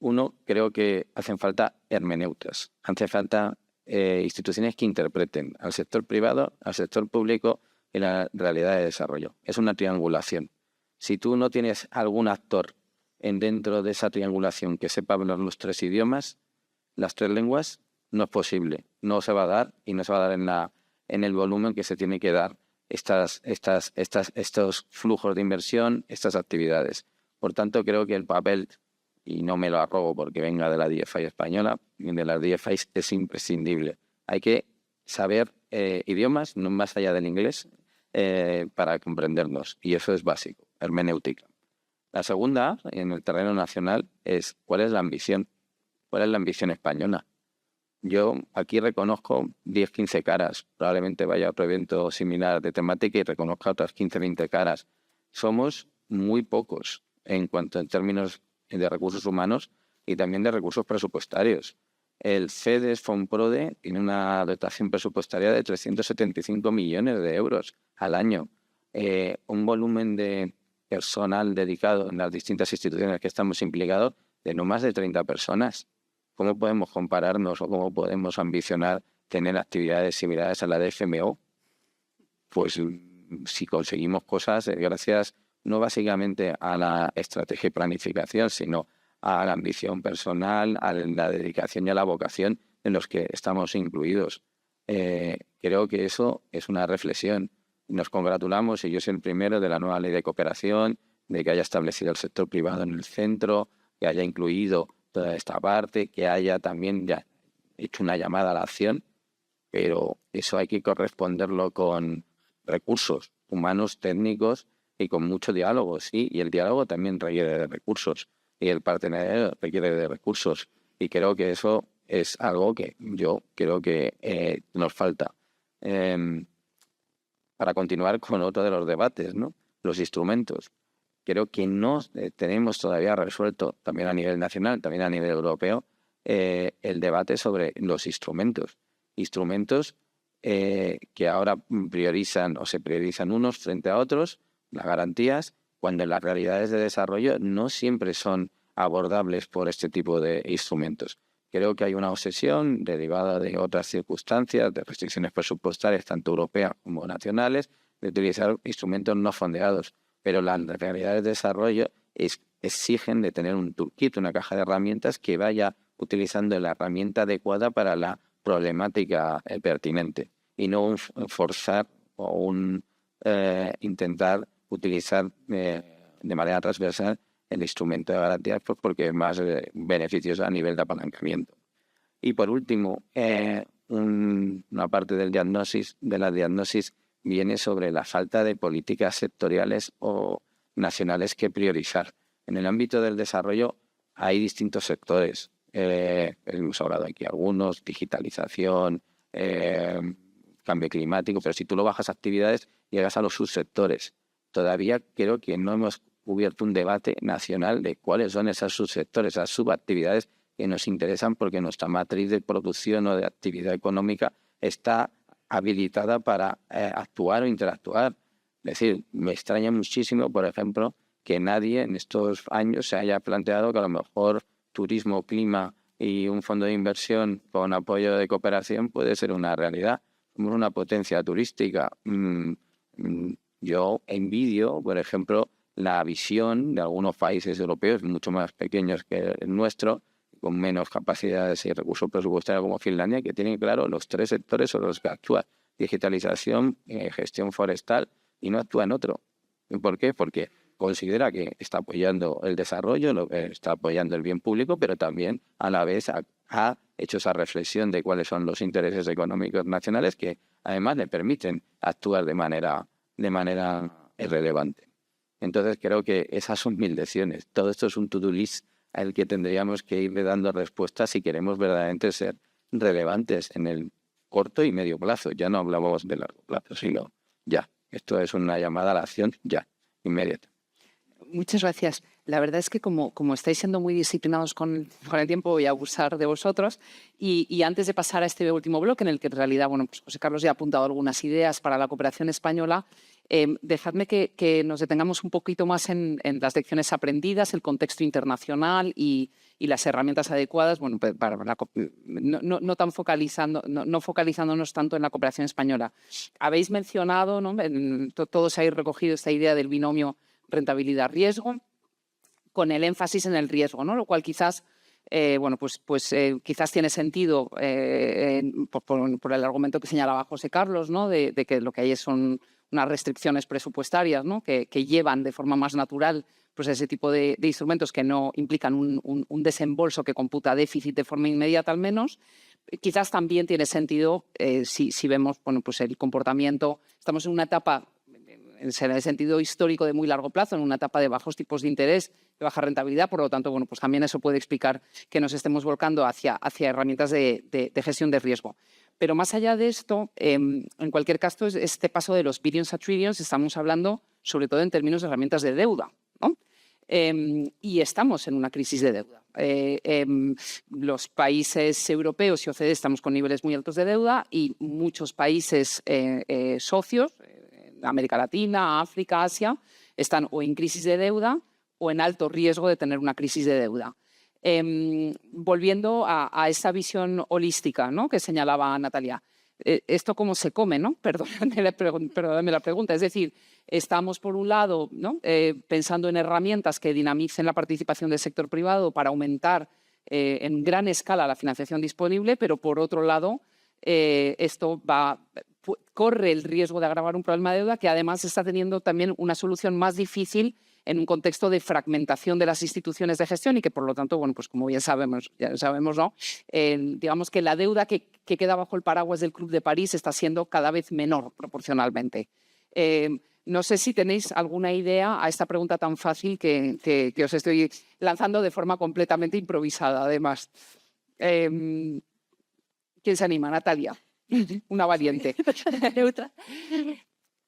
Uno, creo que hacen falta hermeneutas, hace falta instituciones que interpreten al sector privado, al sector público y la realidad de desarrollo. Es una triangulación. Si tú no tienes algún actor dentro de esa triangulación que sepa hablar los 3 idiomas, las 3 lenguas, no es posible. No se va a dar y no se va a dar en el volumen que se tiene que dar estos flujos de inversión, estas actividades. Por tanto, creo que el papel, y no me lo arrogo porque venga de la DFI española, ni de las DFI, es imprescindible. Hay que saber idiomas, no más allá del inglés, para comprendernos. Y eso es básico, hermenéutica. La segunda, en el terreno nacional, es ¿cuál es la ambición? ¿Cuál es la ambición española? Yo aquí reconozco 10, 15 caras. Probablemente vaya a otro evento similar de temática y reconozca otras 15, 20 caras. Somos muy pocos en términos de recursos humanos y también de recursos presupuestarios. El FEDES Fonprode tiene una dotación presupuestaria de 375 millones de euros al año. Un volumen de personal dedicado en las distintas instituciones que estamos implicados de no más de 30 personas. ¿Cómo podemos compararnos o cómo podemos ambicionar tener actividades similares a la de FMO? Pues si conseguimos cosas gracias no básicamente a la estrategia y planificación, sino a la ambición personal, a la dedicación y a la vocación en los que estamos incluidos. Creo que eso es una reflexión. Nos congratulamos, y yo soy el primero, de la nueva ley de cooperación, de que haya establecido el sector privado en el centro, que haya incluido toda esta parte, que haya también ya hecho una llamada a la acción, pero eso hay que corresponderlo con recursos humanos, técnicos y con mucho diálogo, sí, y el diálogo también requiere de recursos y el partenariado requiere de recursos, y creo que eso es algo que yo creo que nos falta. Para continuar con otro de los debates, ¿no? Los instrumentos. Creo que no tenemos todavía resuelto, también a nivel nacional, también a nivel europeo, el debate sobre los instrumentos. Instrumentos que ahora priorizan o se priorizan unos frente a otros, las garantías, cuando las realidades de desarrollo no siempre son abordables por este tipo de instrumentos. Creo que hay una obsesión derivada de otras circunstancias, de restricciones presupuestarias, tanto europeas como nacionales, de utilizar instrumentos no fondeados. Pero las realidades de desarrollo exigen de tener un toolkit, una caja de herramientas que vaya utilizando la herramienta adecuada para la problemática pertinente, y no forzar o intentar utilizar de manera transversal el instrumento de garantías, pues porque es más beneficioso a nivel de apalancamiento. Y por último, una parte de la diagnosis viene sobre la falta de políticas sectoriales o nacionales que priorizar. En el ámbito del desarrollo hay distintos sectores. Hemos hablado aquí algunos, digitalización, cambio climático, pero si tú lo bajas a actividades, llegas a los subsectores. Todavía creo que no hemos cubierto un debate nacional de cuáles son esos subsectores, esas subactividades que nos interesan, porque nuestra matriz de producción o de actividad económica está habilitada para actuar o interactuar. Es decir, me extraña muchísimo, por ejemplo, que nadie en estos años se haya planteado que a lo mejor turismo, clima y un fondo de inversión con apoyo de cooperación puede ser una realidad. Somos una potencia turística. Yo envidio, por ejemplo, la visión de algunos países europeos mucho más pequeños que el nuestro, con menos capacidades y recursos presupuestarios como Finlandia, que tiene claro los 3 sectores sobre los que actúa: digitalización, gestión forestal, y no actúa en otro. ¿Y por qué? Porque considera que está apoyando el desarrollo, está apoyando el bien público, pero también a la vez ha hecho esa reflexión de cuáles son los intereses económicos nacionales que además le permiten actuar de manera irrelevante. Entonces creo que esas son 1000 lecciones. Todo esto es un to-do list al que tendríamos que ir dando respuestas si queremos verdaderamente ser relevantes en el corto y medio plazo. Ya no hablamos de largo plazo, sino ya. Esto es una llamada a la acción ya, inmediata. Muchas gracias. La verdad es que como estáis siendo muy disciplinados con el tiempo, voy a abusar de vosotros. Y antes de pasar a este último bloque, en el que en realidad, bueno, pues José Carlos ya ha apuntado algunas ideas para la cooperación española, dejadme que nos detengamos un poquito más en las lecciones aprendidas, el contexto internacional y las herramientas adecuadas, bueno, para no focalizándonos tanto en la cooperación española. Habéis mencionado, ¿no? Todos habéis recogido esta idea del binomio rentabilidad-riesgo, con el énfasis en el riesgo, ¿no? Lo cual quizás, quizás tiene sentido por el argumento que señalaba José Carlos, ¿no? De que lo que hay son unas restricciones presupuestarias, ¿no? que llevan de forma más natural pues, ese tipo de instrumentos que no implican un desembolso que computa déficit de forma inmediata al menos. Quizás también tiene sentido si vemos pues el comportamiento. Estamos en una etapa, en el sentido histórico, de muy largo plazo, en una etapa de bajos tipos de interés, de baja rentabilidad. Por lo tanto, pues también eso puede explicar que nos estemos volcando hacia herramientas de gestión de riesgo. Pero más allá de esto, en cualquier caso, este paso de los billions a trillions, estamos hablando sobre todo en términos de herramientas de deuda, ¿no? Y estamos en una crisis de deuda. Los países europeos y OCDE estamos con niveles muy altos de deuda, y muchos países socios, América Latina, África, Asia, están o en crisis de deuda o en alto riesgo de tener una crisis de deuda. Volviendo a esa visión holística, ¿no? que señalaba Natalia, ¿esto cómo se come? ¿no? Perdóname la pregunta. Es decir, estamos por un lado, ¿no? Pensando en herramientas que dinamicen la participación del sector privado para aumentar en gran escala la financiación disponible, pero por otro lado esto corre el riesgo de agravar un problema de deuda que además está teniendo también una solución más difícil en un contexto de fragmentación de las instituciones de gestión y que, por lo tanto, bueno, pues como ya sabemos, ¿no? Digamos que la deuda que queda bajo el paraguas del Club de París está siendo cada vez menor proporcionalmente. No sé si tenéis alguna idea a esta pregunta tan fácil que os estoy lanzando de forma completamente improvisada, además. ¿Quién se anima? Natalia. Una valiente.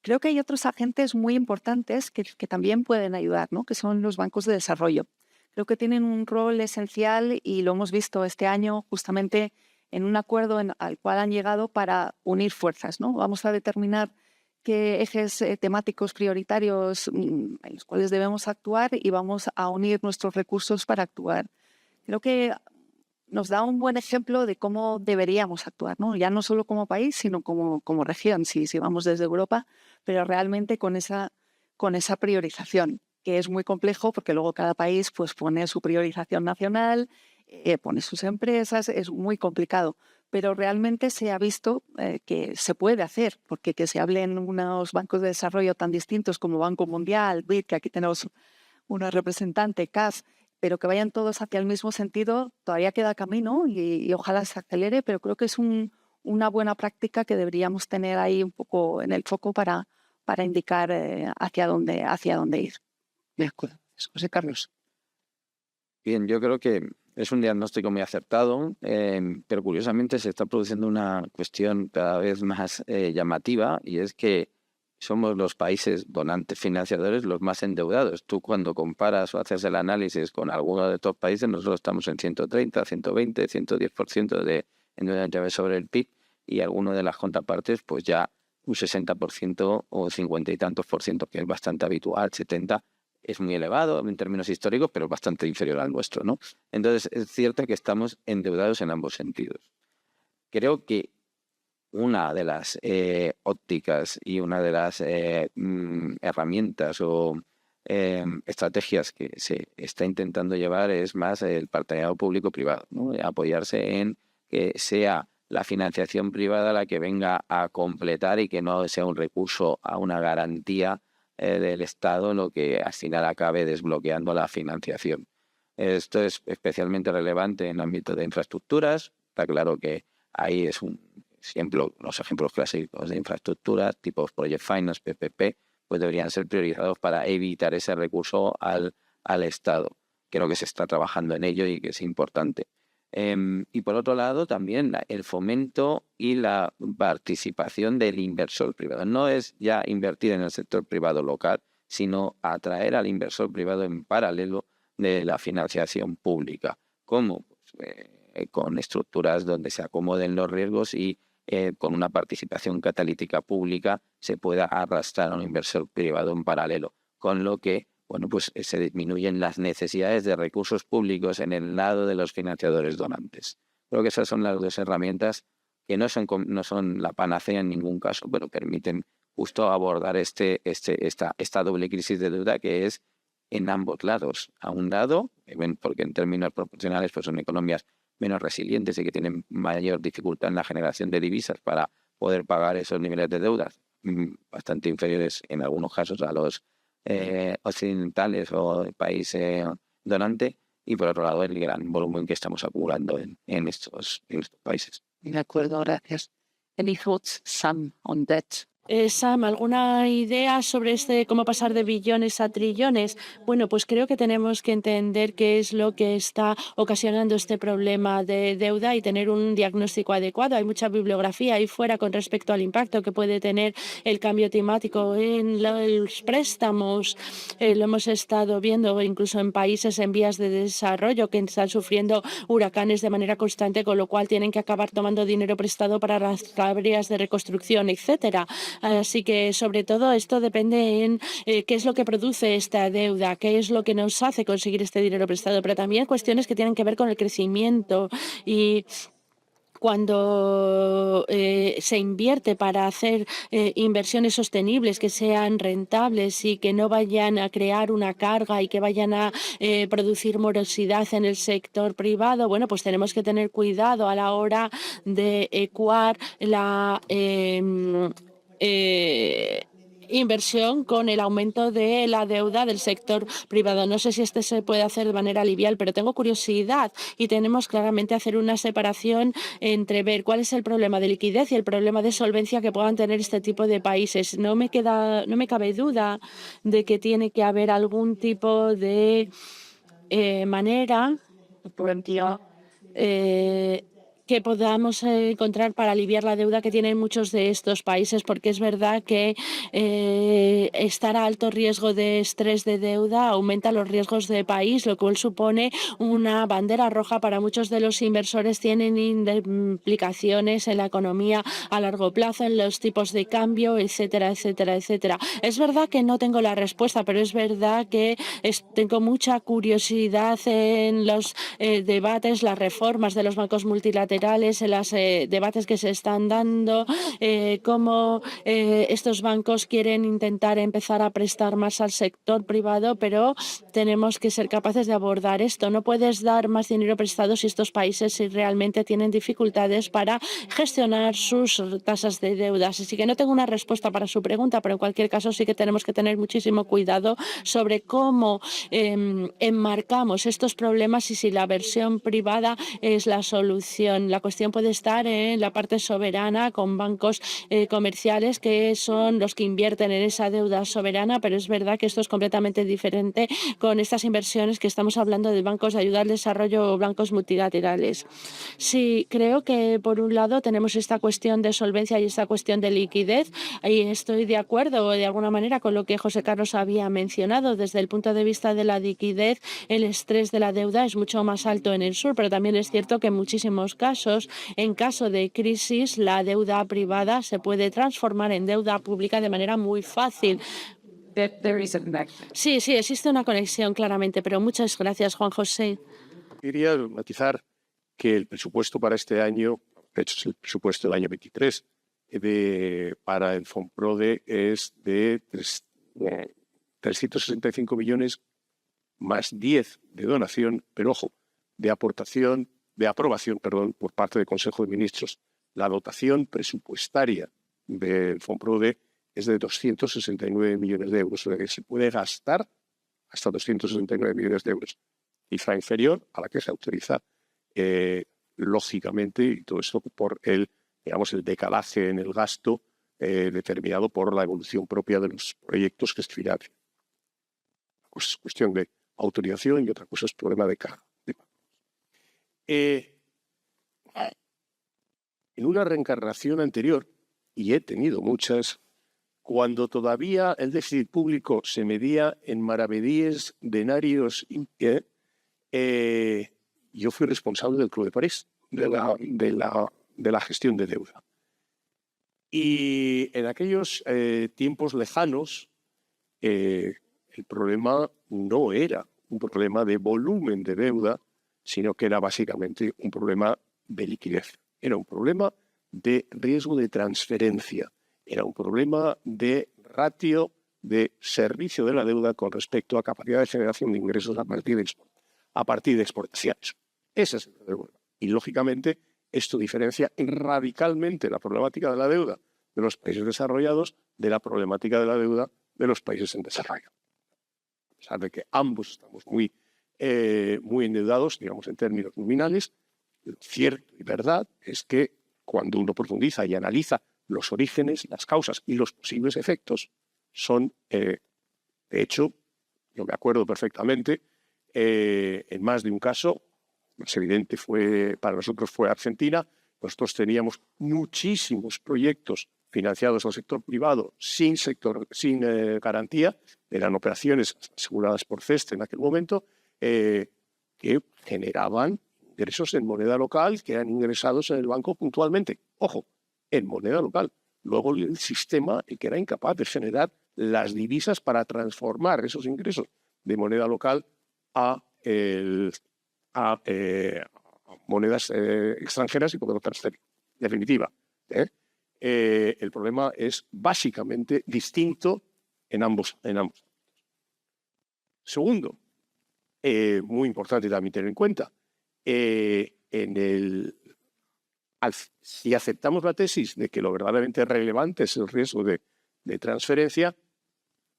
Creo que hay otros agentes muy importantes que también pueden ayudar, ¿no? Que son los bancos de desarrollo. Creo que tienen un rol esencial y lo hemos visto este año justamente en un acuerdo al cual han llegado para unir fuerzas, ¿no? Vamos a determinar qué ejes temáticos prioritarios en los cuales debemos actuar y vamos a unir nuestros recursos para actuar. Creo que nos da un buen ejemplo de cómo deberíamos actuar, ¿no? Ya no solo como país, sino como región, si vamos desde Europa, pero realmente con esa priorización, que es muy complejo porque luego cada país pues, pone su priorización nacional, pone sus empresas, es muy complicado. Pero realmente se ha visto que se puede hacer, porque que se hablen unos bancos de desarrollo tan distintos como Banco Mundial, BID, que aquí tenemos una representante, CAF, pero que vayan todos hacia el mismo sentido, todavía queda camino y ojalá se acelere, pero creo que es una buena práctica que deberíamos tener ahí un poco en el foco para indicar hacia dónde ir. De acuerdo. José Carlos. Bien, yo creo que es un diagnóstico muy acertado, pero curiosamente se está produciendo una cuestión cada vez más llamativa, y es que somos los países donantes financiadores los más endeudados. Tú cuando comparas o haces el análisis con alguno de estos países, nosotros estamos en 130, 120, 110% de endeudamiento sobre el PIB, y alguno de las contrapartes pues ya un 60% o 50 y tantos por ciento, que es bastante habitual, 70%. Es muy elevado en términos históricos, pero bastante inferior al nuestro, ¿no? Entonces, es cierto que estamos endeudados en ambos sentidos. Creo que una de las ópticas y una de las herramientas o estrategias que se está intentando llevar es más el partenariado público-privado, ¿no? Apoyarse en que sea la financiación privada la que venga a completar y que no sea un recurso a una garantía del Estado lo que al final acabe desbloqueando la financiación. Esto es especialmente relevante en el ámbito de infraestructuras. Está claro que ahí es un ejemplo, los ejemplos clásicos de infraestructuras, tipo Project Finance, PPP, pues deberían ser priorizados para evitar ese recurso al Estado. Creo que se está trabajando en ello y que es importante. Y por otro lado, también el fomento y la participación del inversor privado. No es ya invertir en el sector privado local, sino atraer al inversor privado en paralelo de la financiación pública. ¿Cómo? Pues, con estructuras donde se acomoden los riesgos y con una participación catalítica pública se pueda arrastrar a un inversor privado en paralelo, con lo que pues se disminuyen las necesidades de recursos públicos en el lado de los financiadores donantes. Creo que esas son las dos herramientas que no son la panacea en ningún caso, pero permiten justo abordar esta doble crisis de deuda que es en ambos lados. A un lado, porque en términos proporcionales pues son economías menos resilientes y que tienen mayor dificultad en la generación de divisas para poder pagar esos niveles de deudas, bastante inferiores en algunos casos a los occidentales o el país donante, y por otro lado el gran volumen que estamos acumulando en estos países. De acuerdo, gracias. Any thoughts, Sam, on debt? Sam, ¿alguna idea sobre cómo pasar de billones a trillones? Bueno, pues creo que tenemos que entender qué es lo que está ocasionando este problema de deuda y tener un diagnóstico adecuado. Hay mucha bibliografía ahí fuera con respecto al impacto que puede tener el cambio climático en los préstamos. Lo hemos estado viendo incluso en países en vías de desarrollo que están sufriendo huracanes de manera constante, con lo cual tienen que acabar tomando dinero prestado para las tareas de reconstrucción, etcétera. Así que, sobre todo, esto depende en qué es lo que produce esta deuda, qué es lo que nos hace conseguir este dinero prestado, pero también cuestiones que tienen que ver con el crecimiento y cuando se invierte para hacer inversiones sostenibles que sean rentables y que no vayan a crear una carga y que vayan a producir morosidad en el sector privado, bueno, pues tenemos que tener cuidado a la hora de ecuar la inversión con el aumento de la deuda del sector privado. No sé si se puede hacer de manera livial, pero tengo curiosidad y tenemos claramente hacer una separación entre ver cuál es el problema de liquidez y el problema de solvencia que puedan tener este tipo de países. No me cabe duda de que tiene que haber algún tipo de manera que podamos encontrar para aliviar la deuda que tienen muchos de estos países, porque es verdad que estar a alto riesgo de estrés de deuda aumenta los riesgos de país, lo cual supone una bandera roja para muchos de los inversores. Tienen implicaciones en la economía a largo plazo, en los tipos de cambio, etcétera, etcétera, etcétera. Es verdad que no tengo la respuesta, pero es verdad que tengo mucha curiosidad en los debates, las reformas de los bancos multilaterales, en los debates que se están dando, cómo estos bancos quieren intentar empezar a prestar más al sector privado, pero tenemos que ser capaces de abordar esto. No puedes dar más dinero prestado si estos países realmente tienen dificultades para gestionar sus tasas de deudas. Así que no tengo una respuesta para su pregunta, pero en cualquier caso sí que tenemos que tener muchísimo cuidado sobre cómo enmarcamos estos problemas y si la versión privada es la solución. La cuestión puede estar en la parte soberana con bancos comerciales que son los que invierten en esa deuda soberana, pero es verdad que esto es completamente diferente con estas inversiones que estamos hablando de bancos de ayuda al desarrollo o bancos multilaterales. Sí, creo que por un lado tenemos esta cuestión de solvencia y esta cuestión de liquidez, y estoy de acuerdo de alguna manera con lo que José Carlos había mencionado. Desde el punto de vista de la liquidez, el estrés de la deuda es mucho más alto en el sur, pero también es cierto que en muchísimos casos, en caso de crisis, la deuda privada se puede transformar en deuda pública de manera muy fácil. Sí, existe una conexión claramente, pero muchas gracias, Juan José. Quería matizar que el presupuesto para este año, de hecho es el presupuesto del año 23, para el FONPRODE es de 365 millones más 10 de donación, pero ojo, de aprobación, por parte del Consejo de Ministros. La dotación presupuestaria del Fonprode es de 269 millones de euros, o sea que se puede gastar hasta 269 millones de euros, cifra inferior a la que se autoriza, lógicamente, y todo esto por el decalaje en el gasto determinado por la evolución propia de los proyectos que se financian. Una cosa es cuestión de autorización y otra cosa es problema de carga. En una reencarnación anterior, y he tenido muchas, cuando todavía el déficit público se medía en maravedíes, denarios, yo fui responsable del Club de París, de la gestión de deuda. Y en aquellos tiempos lejanos, el problema no era un problema de volumen de deuda, sino que era básicamente un problema de liquidez. Era un problema de riesgo de transferencia. Era un problema de ratio de servicio de la deuda con respecto a capacidad de generación de ingresos a partir de exportaciones. Ese es el problema. Y, lógicamente, esto diferencia radicalmente la problemática de la deuda de los países desarrollados de la problemática de la deuda de los países en desarrollo. A pesar de que ambos estamos muy endeudados, digamos, en términos nominales, lo cierto y verdad es que cuando uno profundiza y analiza los orígenes, las causas y los posibles efectos, son, de hecho, yo me acuerdo perfectamente, en más de un caso, más evidente para nosotros fue Argentina. Nosotros teníamos muchísimos proyectos financiados al sector privado sin garantía, eran operaciones aseguradas por CESTE en aquel momento, que generaban ingresos en moneda local que eran ingresados en el banco puntualmente. Ojo, en moneda local. Luego el sistema que era incapaz de generar las divisas para transformar esos ingresos de moneda local a monedas extranjeras y poderlo transferir. En definitiva, el problema es básicamente distinto en ambos. Segundo, muy importante también tener en cuenta, si aceptamos la tesis de que lo verdaderamente relevante es el riesgo de transferencia,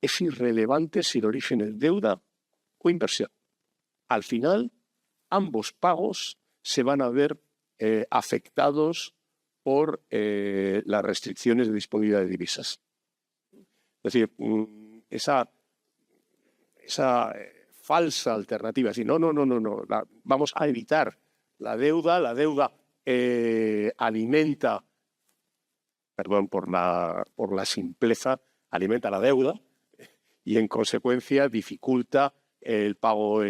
es irrelevante si el origen es deuda o inversión. Al final, ambos pagos se van a ver afectados por las restricciones de disponibilidad de divisas. Es decir, esa falsa alternativa, es decir, no, vamos a evitar la deuda alimenta, perdón por la simpleza, alimenta la deuda y en consecuencia dificulta el pago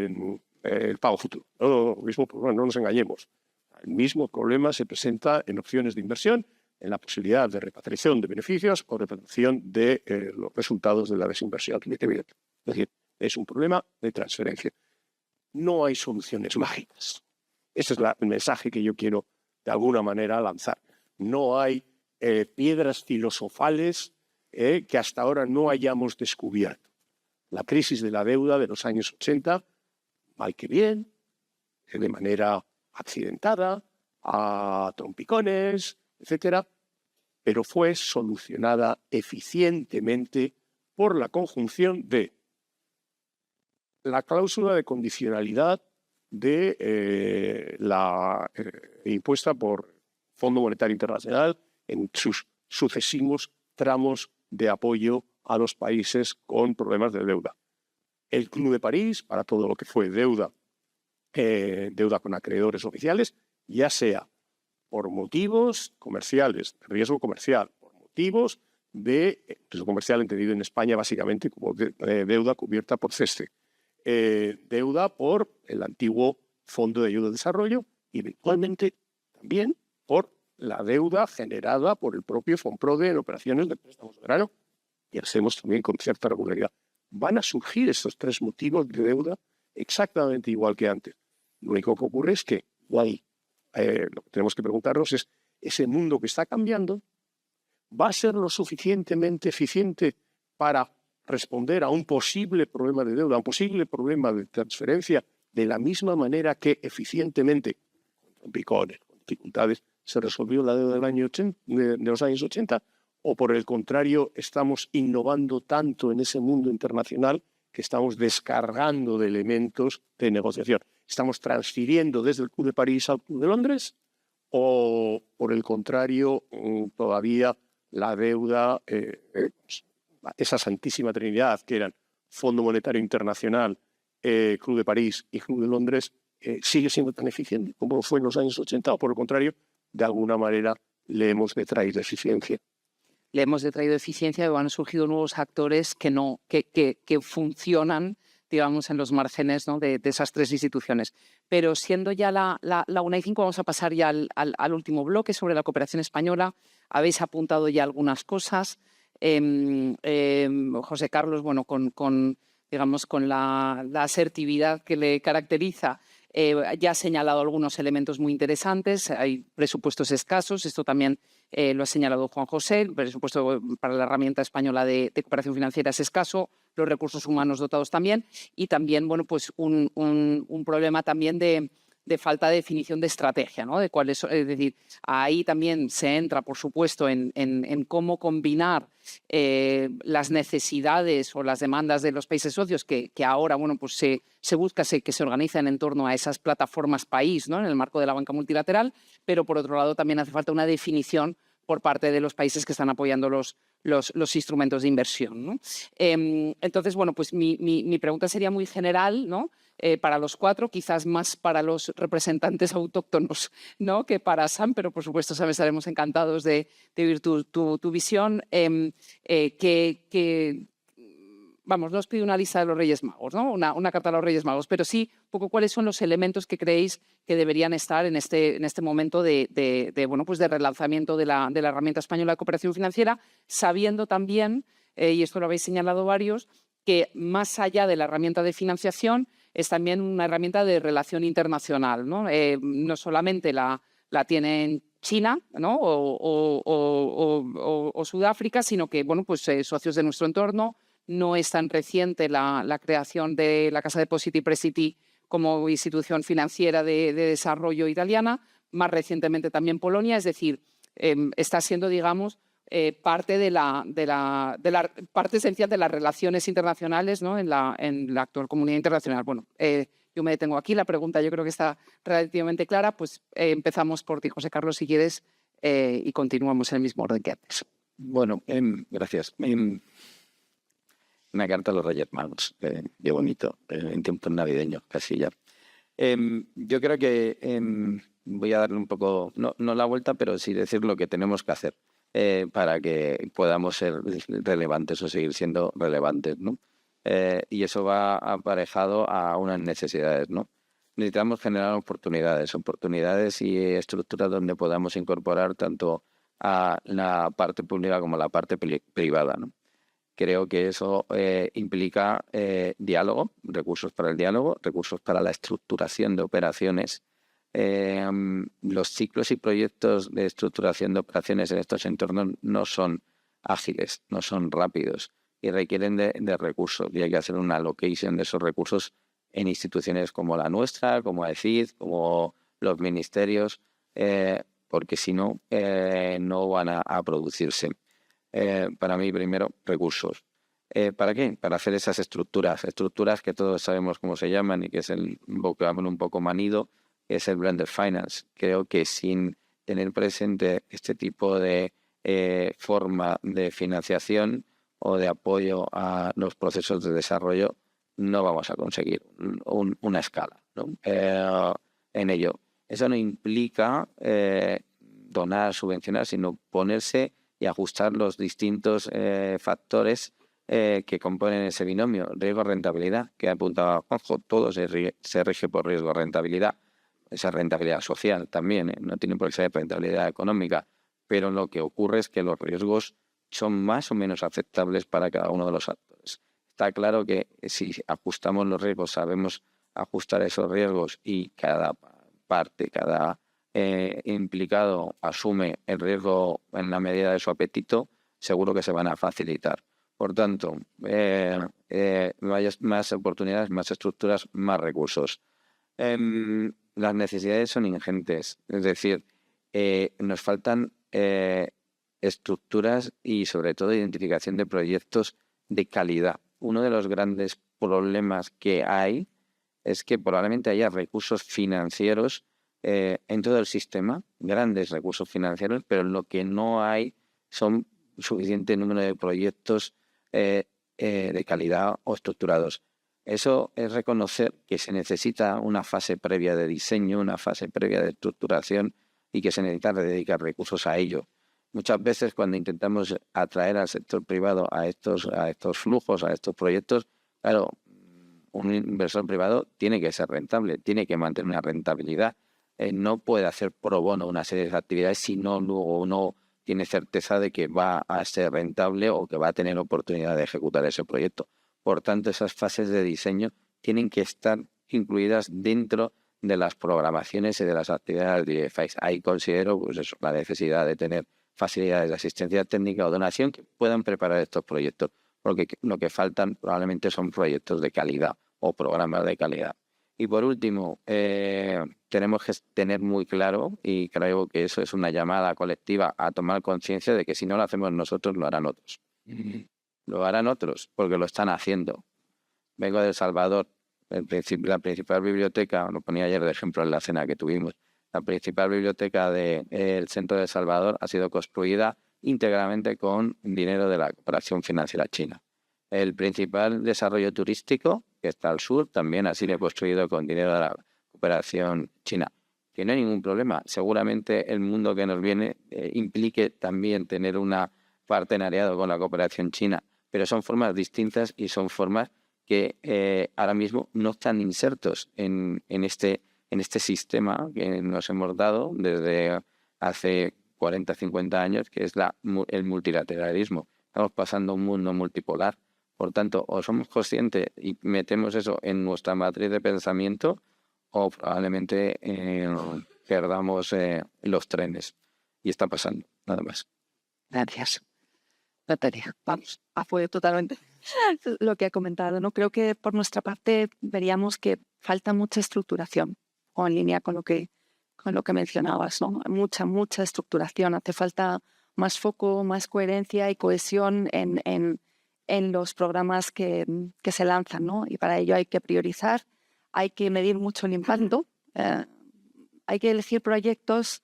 futuro. No nos engañemos. El mismo problema se presenta en opciones de inversión, en la posibilidad de repatriación de beneficios o repatriación de los resultados de la desinversión. Es decir, es un problema de transferencia. No hay soluciones mágicas. Ese es el mensaje que yo quiero de alguna manera lanzar. No hay piedras filosofales que hasta ahora no hayamos descubierto. La crisis de la deuda de los años 80, mal que bien, de manera accidentada, a trompicones, etcétera, pero fue solucionada eficientemente por la conjunción de la cláusula de condicionalidad impuesta por Fondo Monetario Internacional en sus sucesivos tramos de apoyo a los países con problemas de deuda. El Club de París, para todo lo que fue deuda con acreedores oficiales, ya sea por motivos comerciales, de riesgo comercial, por motivos de riesgo comercial entendido en España básicamente como deuda cubierta por CESTE, deuda por el antiguo Fondo de Ayuda al Desarrollo y eventualmente también por la deuda generada por el propio Fonprode en operaciones de préstamos soberano y hacemos también con cierta regularidad. Van a surgir estos tres motivos de deuda exactamente igual que antes. Lo único que ocurre es que lo que tenemos que preguntarnos es, ¿ese mundo que está cambiando va a ser lo suficientemente eficiente para responder a un posible problema de deuda, a un posible problema de transferencia, de la misma manera que eficientemente, con picones, con dificultades, se resolvió la deuda del año 80, de los años 80, o por el contrario, estamos innovando tanto en ese mundo internacional que estamos descargando de elementos de negociación. ¿Estamos transfiriendo desde el Club de París al Club de Londres? ¿O, por el contrario, todavía la deuda, esa santísima trinidad que eran Fondo Monetario Internacional, Club de París y Club de Londres, sigue siendo tan eficiente como fue en los años 80? ¿O por el contrario, de alguna manera le hemos detraído eficiencia? Le hemos detraído eficiencia y han surgido nuevos actores que funcionan, digamos, en los márgenes, ¿no?, de esas tres instituciones. Pero siendo ya la 1:05, vamos a pasar ya al último bloque sobre la cooperación española. Habéis apuntado ya algunas cosas. José Carlos, bueno, digamos, con la asertividad que le caracteriza, ya ha señalado algunos elementos muy interesantes. Hay presupuestos escasos, esto también lo ha señalado Juan José. El presupuesto para la herramienta española de cooperación financiera es escaso, los recursos humanos dotados también, y también, bueno, pues un problema también de falta de definición de estrategia, ¿no? De cuáles, es decir, ahí también se entra, por supuesto, en cómo combinar las necesidades o las demandas de los países socios que ahora, bueno, pues se busca que se organicen en torno a esas plataformas país, ¿no?, en el marco de la banca multilateral, pero por otro lado también hace falta una definición por parte de los países que están apoyando los instrumentos de inversión, ¿no? Entonces, bueno, pues mi pregunta sería muy general, ¿no?, para los cuatro, quizás más para los representantes autóctonos, ¿no?, que para Sam, pero por supuesto, Sam, estaremos encantados de oír tu visión. Vamos, no os pido una lista de los Reyes Magos, ¿no?, una carta a los Reyes Magos, pero sí un poco cuáles son los elementos que creéis que deberían estar en este momento bueno, pues de relanzamiento de la herramienta española de cooperación financiera, sabiendo también, y esto lo habéis señalado varios, que más allá de la herramienta de financiación es también una herramienta de relación internacional, ¿no? No solamente la tienen China, ¿no?, o Sudáfrica, sino que, bueno, pues socios de nuestro entorno. No es tan reciente la creación de la Casa Depositi y Prestiti como institución financiera de desarrollo italiana, más recientemente también Polonia, es decir, está siendo, digamos, parte de la parte esencial de las relaciones internacionales, ¿no?, en la actual comunidad internacional. Bueno, yo me detengo aquí, la pregunta yo creo que está relativamente clara, pues empezamos por ti, José Carlos, si quieres, y continuamos en el mismo orden que antes. Bueno, gracias. Una carta a los Reyes Magos, qué bonito, en tiempos navideños casi ya. Yo creo que voy a darle un poco, no la vuelta, pero sí decir lo que tenemos que hacer para que podamos ser relevantes o seguir siendo relevantes, ¿no? Y eso va aparejado a unas necesidades, ¿no? Necesitamos generar oportunidades y estructuras donde podamos incorporar tanto a la parte pública como a la parte privada, ¿no? Creo que eso implica diálogo, recursos para el diálogo, recursos para la estructuración de operaciones. Los ciclos y proyectos de estructuración de operaciones en estos entornos no son ágiles, no son rápidos y requieren de recursos. Y hay que hacer una allocation de esos recursos en instituciones como la nuestra, como ECID, como los ministerios, porque si no, no van a producirse. Para mí, primero, recursos. ¿Para qué? Para hacer esas estructuras que todos sabemos cómo se llaman y que es el vocablo un poco manido, que es el blended finance. Creo que sin tener presente este tipo de forma de financiación o de apoyo a los procesos de desarrollo, no vamos a conseguir una escala, ¿no?, en ello. Eso no implica donar, subvencionar, sino ponerse y ajustar los distintos factores que componen ese binomio, riesgo-rentabilidad, que apuntaba Juanjo. Todo se rige por riesgo-rentabilidad, esa rentabilidad social también, no tiene por qué ser rentabilidad económica, pero lo que ocurre es que los riesgos son más o menos aceptables para cada uno de los actores. Está claro que si ajustamos los riesgos, sabemos ajustar esos riesgos y cada parte, cada implicado asume el riesgo en la medida de su apetito, seguro que se van a facilitar. Por tanto, más oportunidades, más estructuras, más recursos. Las necesidades son ingentes, es decir, nos faltan estructuras y sobre todo identificación de proyectos de calidad. Uno de los grandes problemas que hay es que probablemente haya recursos financieros en todo el sistema, grandes recursos financieros, pero lo que no hay son suficiente número de proyectos de calidad o estructurados. Eso es reconocer que se necesita una fase previa de diseño, una fase previa de estructuración y que se necesita dedicar recursos a ello. Muchas veces cuando intentamos atraer al sector privado a estos flujos, a estos proyectos, claro, un inversor privado tiene que ser rentable, tiene que mantener una rentabilidad. No puede hacer pro bono una serie de actividades si no luego uno tiene certeza de que va a ser rentable o que va a tener oportunidad de ejecutar ese proyecto. Por tanto, esas fases de diseño tienen que estar incluidas dentro de las programaciones y de las actividades de DFIs. Ahí considero la necesidad de tener facilidades de asistencia técnica o donación que puedan preparar estos proyectos, porque lo que faltan probablemente son proyectos de calidad o programas de calidad. Y por último, tenemos que tener muy claro, y creo que eso es una llamada colectiva a tomar conciencia de que si no lo hacemos nosotros, lo harán otros. Lo harán otros porque lo están haciendo. Vengo de El Salvador, la principal biblioteca, lo ponía ayer de ejemplo en la cena que tuvimos, la principal biblioteca del centro de El Salvador ha sido construida íntegramente con dinero de la cooperación financiera china. El principal desarrollo turístico, que está al sur, también ha sido construido con dinero de la cooperación china. Que no hay ningún problema. Seguramente el mundo que nos viene implique también tener una partenariado con la cooperación china, pero son formas distintas y son formas que ahora mismo no están insertos en este sistema que nos hemos dado desde hace 40, 50 años, que es el multilateralismo. Estamos pasando a un mundo multipolar. Por tanto, o somos conscientes y metemos eso en nuestra matriz de pensamiento o probablemente perdamos los trenes. Y está pasando, nada más. Gracias. Natalia, vamos. Apoyo totalmente lo que ha comentado, ¿no? Creo que por nuestra parte veríamos que falta mucha estructuración, o en línea con lo que mencionabas, ¿no? Mucha estructuración. Hace falta más foco, más coherencia y cohesión en los programas que se lanzan, ¿no? Y para ello hay que priorizar, hay que medir mucho el impacto, hay que elegir proyectos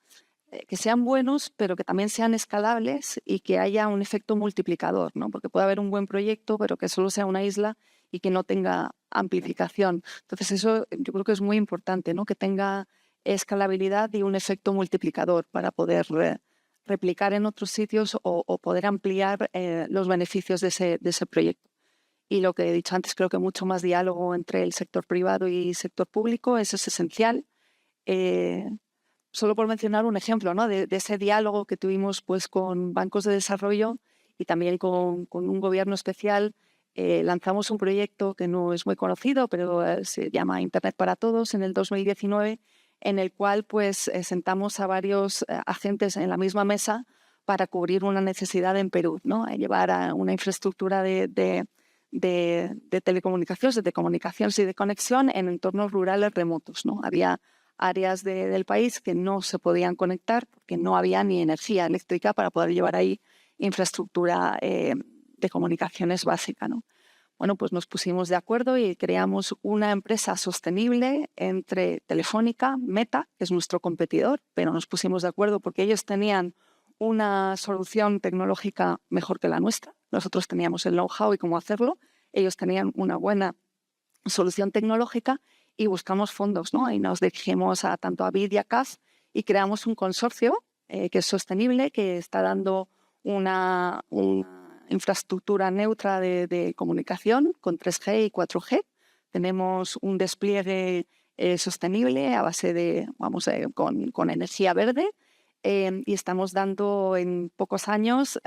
que sean buenos, pero que también sean escalables y que haya un efecto multiplicador, ¿no? Porque puede haber un buen proyecto, pero que solo sea una isla y que no tenga amplificación. Entonces eso yo creo que es muy importante, ¿no? Que tenga escalabilidad y un efecto multiplicador para poder replicar en otros sitios o poder ampliar los beneficios de ese proyecto. Y lo que he dicho antes, creo que mucho más diálogo entre el sector privado y sector público, eso es esencial. Solo por mencionar un ejemplo, ¿no? de ese diálogo que tuvimos pues, con bancos de desarrollo y también con un gobierno especial, lanzamos un proyecto que no es muy conocido, pero se llama Internet para Todos en el 2019, en el cual pues, sentamos a varios agentes en la misma mesa para cubrir una necesidad en Perú, ¿no? Llevar a una infraestructura de telecomunicaciones, de comunicaciones y de conexión en entornos rurales remotos, ¿no? Había áreas del país que no se podían conectar porque no había ni energía eléctrica para poder llevar ahí infraestructura de comunicaciones básica, ¿no? Bueno, pues nos pusimos de acuerdo y creamos una empresa sostenible entre Telefónica, Meta, que es nuestro competidor, pero nos pusimos de acuerdo porque ellos tenían una solución tecnológica mejor que la nuestra. Nosotros teníamos el know-how y cómo hacerlo. Ellos tenían una buena solución tecnológica y buscamos fondos, ¿no? Y nos dirigimos tanto a BID y a CAF y creamos un consorcio que es sostenible, que está dando una infraestructura neutra de comunicación con 3G y 4G. Tenemos un despliegue sostenible a base de, con energía verde y estamos dando en pocos años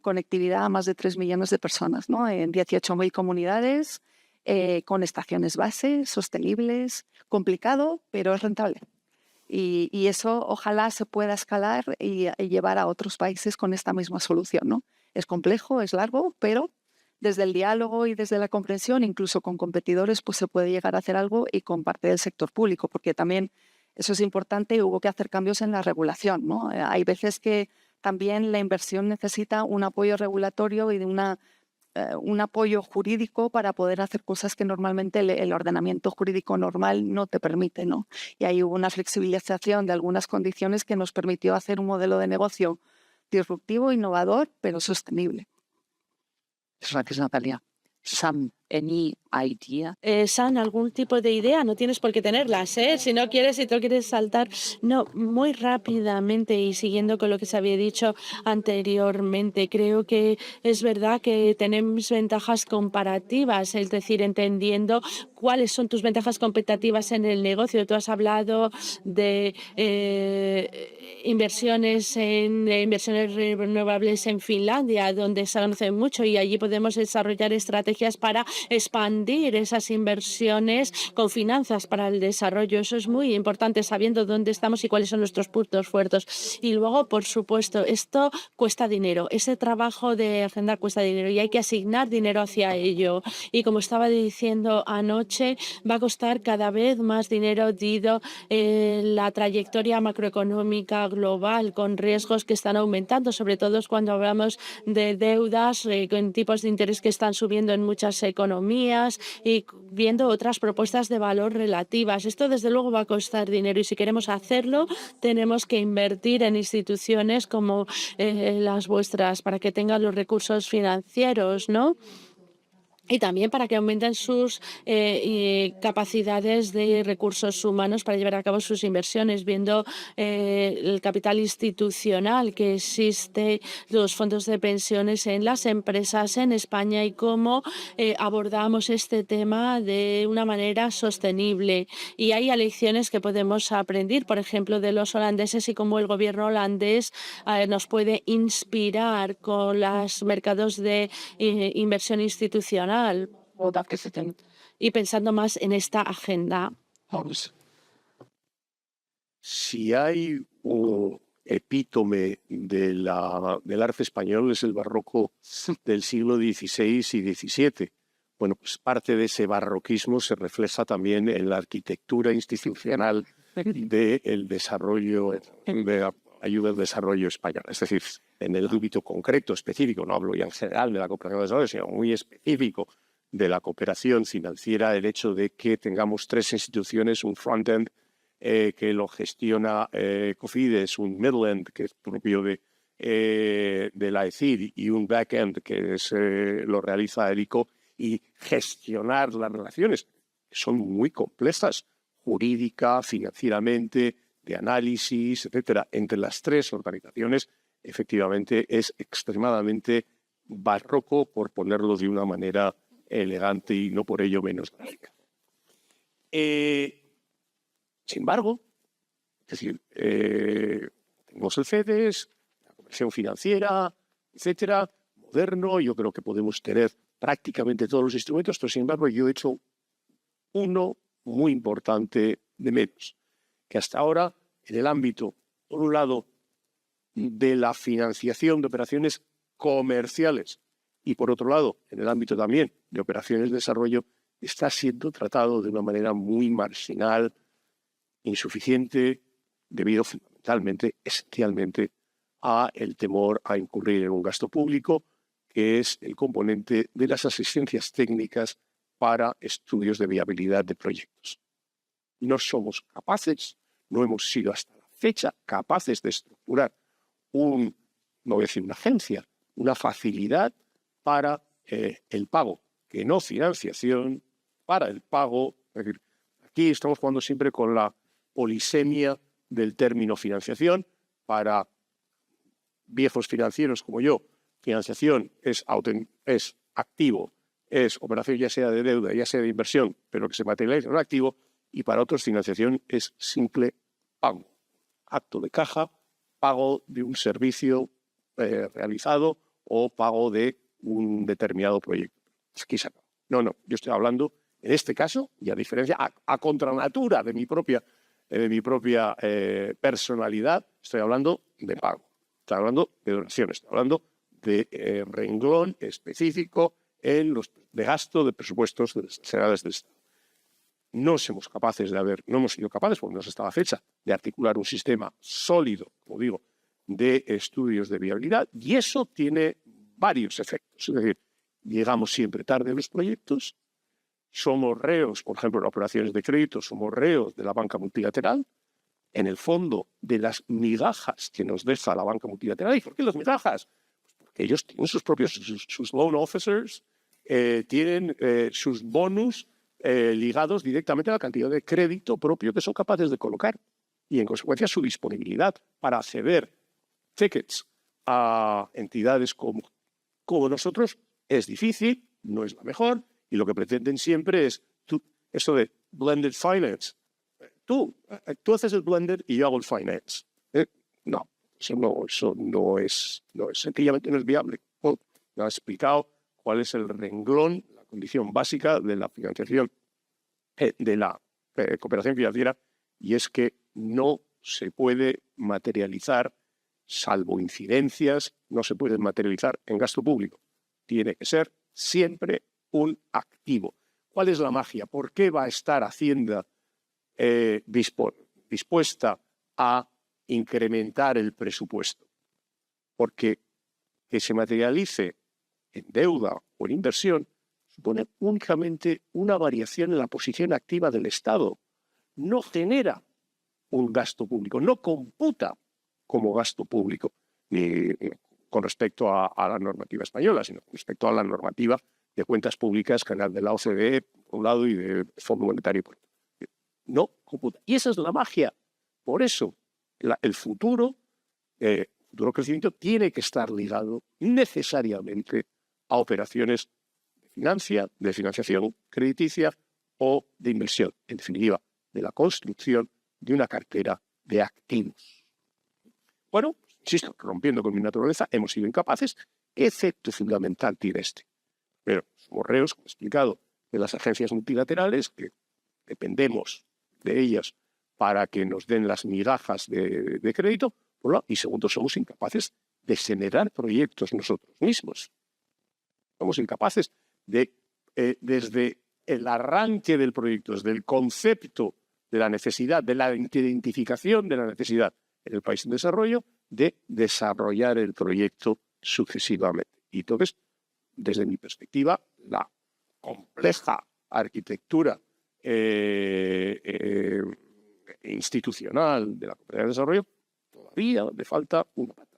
conectividad a más de 3 millones de personas, ¿no? En 18.000 comunidades, con estaciones base, sostenibles, complicado, pero es rentable. Y eso ojalá se pueda escalar y llevar a otros países con esta misma solución, ¿no? Es complejo, es largo, pero desde el diálogo y desde la comprensión, incluso con competidores, pues se puede llegar a hacer algo y con parte del sector público, porque también eso es importante, hubo que hacer cambios en la regulación, ¿no? Hay veces que también la inversión necesita un apoyo regulatorio y de un apoyo jurídico para poder hacer cosas que normalmente el ordenamiento jurídico normal no te permite, ¿no? Y ahí hubo una flexibilización de algunas condiciones que nos permitió hacer un modelo de negocio disruptivo, innovador, pero sostenible. Gracias, Natalia. Sam, any idea? San, ¿algún tipo de idea? No tienes por qué tenerlas, ¿eh? Si no quieres, si tú quieres saltar. No, muy rápidamente y siguiendo con lo que se había dicho anteriormente, creo que es verdad que tenemos ventajas comparativas, es decir, entendiendo cuáles son tus ventajas competitivas en el negocio. Tú has hablado de inversiones renovables en Finlandia, donde se conoce mucho y allí podemos desarrollar estrategias para expandir esas inversiones con finanzas para el desarrollo. Eso es muy importante, sabiendo dónde estamos y cuáles son nuestros puntos fuertes. Y luego, por supuesto, esto cuesta dinero. Ese trabajo de agenda cuesta dinero y hay que asignar dinero hacia ello. Y como estaba diciendo anoche, va a costar cada vez más dinero debido la trayectoria macroeconómica global con riesgos que están aumentando, sobre todo cuando hablamos de deudas con tipos de interés que están subiendo en muchas economías y viendo otras propuestas de valor relativas. Esto desde luego va a costar dinero y si queremos hacerlo tenemos que invertir en instituciones como las vuestras para que tengan los recursos financieros, ¿no? Y también para que aumenten sus capacidades de recursos humanos para llevar a cabo sus inversiones, viendo el capital institucional que existe, los fondos de pensiones en las empresas en España y cómo abordamos este tema de una manera sostenible. Y hay lecciones que podemos aprender, por ejemplo, de los holandeses y cómo el gobierno holandés nos puede inspirar con los mercados de inversión institucional. Y pensando más en esta agenda. Si hay un epítome del arte español es el barroco del siglo XVI y XVII. Bueno, pues parte de ese barroquismo se refleja también en la arquitectura institucional del desarrollo, de la ayuda al desarrollo español. Es decir, en el ámbito concreto, específico, no hablo ya en general de la cooperación de desarrollo, sino muy específico de la cooperación financiera, el hecho de que tengamos tres instituciones, un front-end que lo gestiona Cofides, un middle-end que es propio de la ECID y un back-end que lo realiza el ICO, y gestionar las relaciones, que son muy complejas, jurídica, financieramente, de análisis, etcétera, entre las tres organizaciones, efectivamente es extremadamente barroco, por ponerlo de una manera elegante y no por ello menos gráfica. Sin embargo, es decir, tenemos el FEDES, la cooperación financiera, etcétera, moderno, yo creo que podemos tener prácticamente todos los instrumentos, pero sin embargo yo he hecho uno muy importante de menos, que hasta ahora en el ámbito, por un lado, de la financiación de operaciones comerciales y por otro lado, en el ámbito también de operaciones de desarrollo, está siendo tratado de una manera muy marginal, insuficiente, debido fundamentalmente, esencialmente, a el temor a incurrir en un gasto público, que es el componente de las asistencias técnicas para estudios de viabilidad de proyectos. No somos capaces, no hemos sido hasta la fecha capaces de estructurar no voy a decir una agencia, una facilidad para el pago, que no financiación, para el pago. Es decir, aquí estamos jugando siempre con la polisemia del término financiación. Para viejos financieros como yo, financiación es activo, es operación ya sea de deuda, ya sea de inversión, pero que se materializa en un activo, y para otros financiación es simple pago, acto de caja, pago de un servicio realizado o pago de un determinado proyecto. Aquí se acaba. No, yo estoy hablando, en este caso, y a diferencia, a contranatura de mi propia personalidad, estoy hablando de pago, estoy hablando de donaciones, estoy hablando de renglón específico de gasto de presupuestos generales del Estado. No hemos sido capaces, por lo menos hasta la fecha, de articular un sistema sólido, como digo, de estudios de viabilidad, y eso tiene varios efectos. Es decir, llegamos siempre tarde a los proyectos, somos reos, por ejemplo, en operaciones de crédito, somos reos de la banca multilateral, en el fondo de las migajas que nos deja la banca multilateral. ¿Y por qué las migajas? Pues porque ellos tienen sus propios, sus loan officers, tienen sus bonus ligados directamente a la cantidad de crédito propio que son capaces de colocar y, en consecuencia, su disponibilidad para ceder tickets a entidades como nosotros es difícil, no es la mejor, y lo que pretenden siempre es eso de blended finance. Tú haces el blended y yo hago el finance. No, eso no es sencillamente no es viable. Me ha explicado cuál es el renglón, la condición básica de la financiación, de la cooperación financiera, y es que no se puede materializar, salvo incidencias, no se puede materializar en gasto público. Tiene que ser siempre un activo. ¿Cuál es la magia? ¿Por qué va a estar Hacienda dispuesta a incrementar el presupuesto? Porque que se materialice en deuda o en inversión supone únicamente una variación en la posición activa del Estado. No genera un gasto público, no computa como gasto público, ni con respecto a la normativa española, sino con respecto a la normativa de cuentas públicas, canal de la OCDE, por un lado, y del Fondo Monetario por otro. No computa. Y esa es la magia. Por eso, el futuro crecimiento tiene que estar ligado necesariamente a operaciones de financiación crediticia o de inversión, en definitiva, de la construcción de una cartera de activos. Bueno, insisto, rompiendo con mi naturaleza, hemos sido incapaces. ¿Qué efecto fundamental tiene este? Pero somos reos, como he explicado, de las agencias multilaterales, que dependemos de ellas para que nos den las migajas de crédito, y segundo, somos incapaces de generar proyectos nosotros mismos. Somos incapaces de, desde el arranque del proyecto, desde el concepto de la necesidad, de la identificación de la necesidad en el país en desarrollo, de desarrollar el proyecto sucesivamente. Y entonces, desde mi perspectiva, la compleja arquitectura institucional de la cooperación de desarrollo todavía le falta una pata,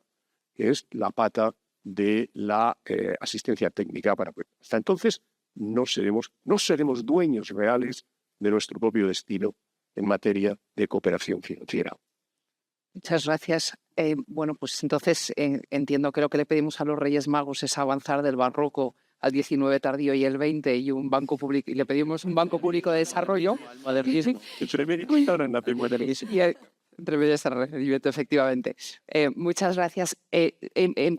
que es la pata de la asistencia técnica para proyectos. Hasta entonces no seremos dueños reales de nuestro propio destino en materia de cooperación financiera. Muchas gracias. Bueno, pues entonces entiendo que lo que le pedimos a los Reyes Magos es avanzar del barroco al 19 tardío y el 20 y un banco público, y le pedimos un banco público de desarrollo. Entre medias desarrollo, efectivamente. Muchas gracias.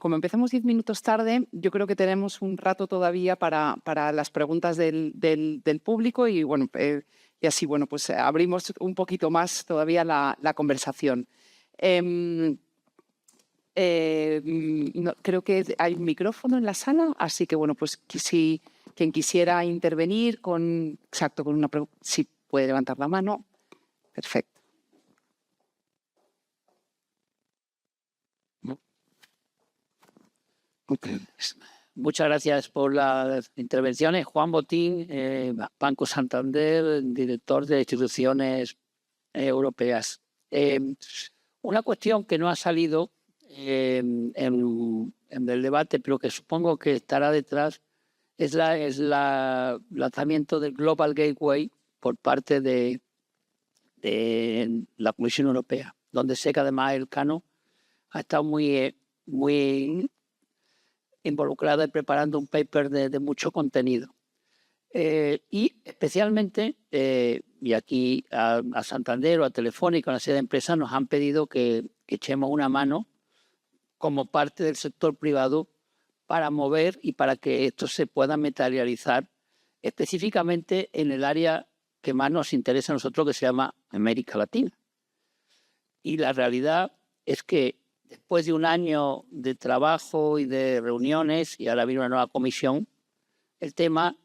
Como empezamos 10 minutos tarde, yo creo que tenemos un rato todavía para las preguntas del público y bueno, y así bueno, pues abrimos un poquito más todavía la conversación. Creo que hay un micrófono en la sala, así que bueno, pues si quien quisiera intervenir con una pregunta, si puede levantar la mano. Perfecto. Muchas gracias por las intervenciones. Juan Botín, Banco Santander, director de instituciones europeas. Una cuestión que no ha salido en el debate, pero que supongo que estará detrás, es el lanzamiento del Global Gateway por parte de la Comisión Europea, donde sé que además Elcano ha estado muy involucrada y preparando un paper de mucho contenido. Y especialmente, y aquí a Santander o a Telefónica, una serie de empresas nos han pedido que echemos una mano como parte del sector privado para mover y para que esto se pueda materializar específicamente en el área que más nos interesa a nosotros, que se llama América Latina. Y la realidad es que después de un año de trabajo y de reuniones, y ahora viene una nueva comisión, el tema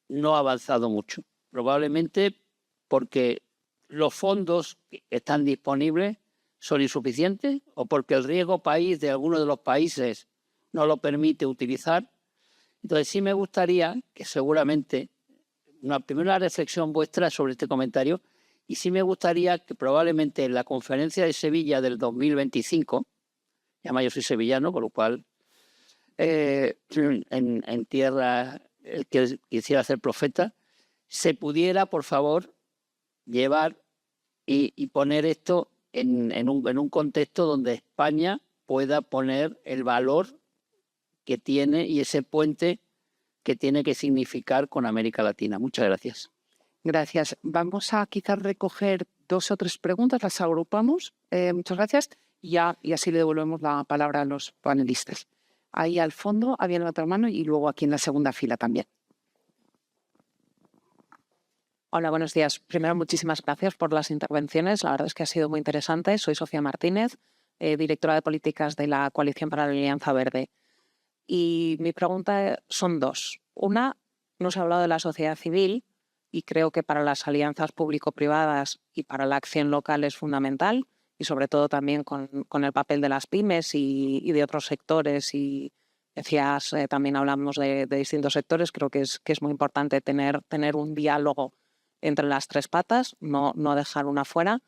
no ha avanzado mucho. Probablemente porque los fondos que están disponibles son insuficientes o porque el riesgo país de algunos de los países no lo permite utilizar. Entonces sí me gustaría que seguramente, primera reflexión vuestra sobre este comentario, y sí me gustaría que probablemente en la conferencia de Sevilla del 2025, y además yo soy sevillano, con lo cual en tierra el que quisiera ser profeta, se pudiera, por favor, llevar y poner esto en un contexto donde España pueda poner el valor que tiene y ese puente que tiene que significar con América Latina. Muchas gracias. Gracias. Vamos a quizás recoger 2 o 3 preguntas, las agrupamos. Muchas gracias. Y así le devolvemos la palabra a los panelistas. Ahí al fondo había levantado la mano y luego aquí en la segunda fila también. Hola, buenos días. Primero, muchísimas gracias por las intervenciones. La verdad es que ha sido muy interesante. Soy Sofía Martínez, directora de políticas de la Coalición para la Alianza Verde. Y mi pregunta son 2. Una, nos ha hablado de la sociedad civil y creo que para las alianzas público-privadas y para la acción local es fundamental, y sobre todo también con el papel de las pymes y de otros sectores. Y decías, también hablamos de distintos sectores. Creo que es muy importante tener un diálogo entre las 3 patas, no dejar una fuera.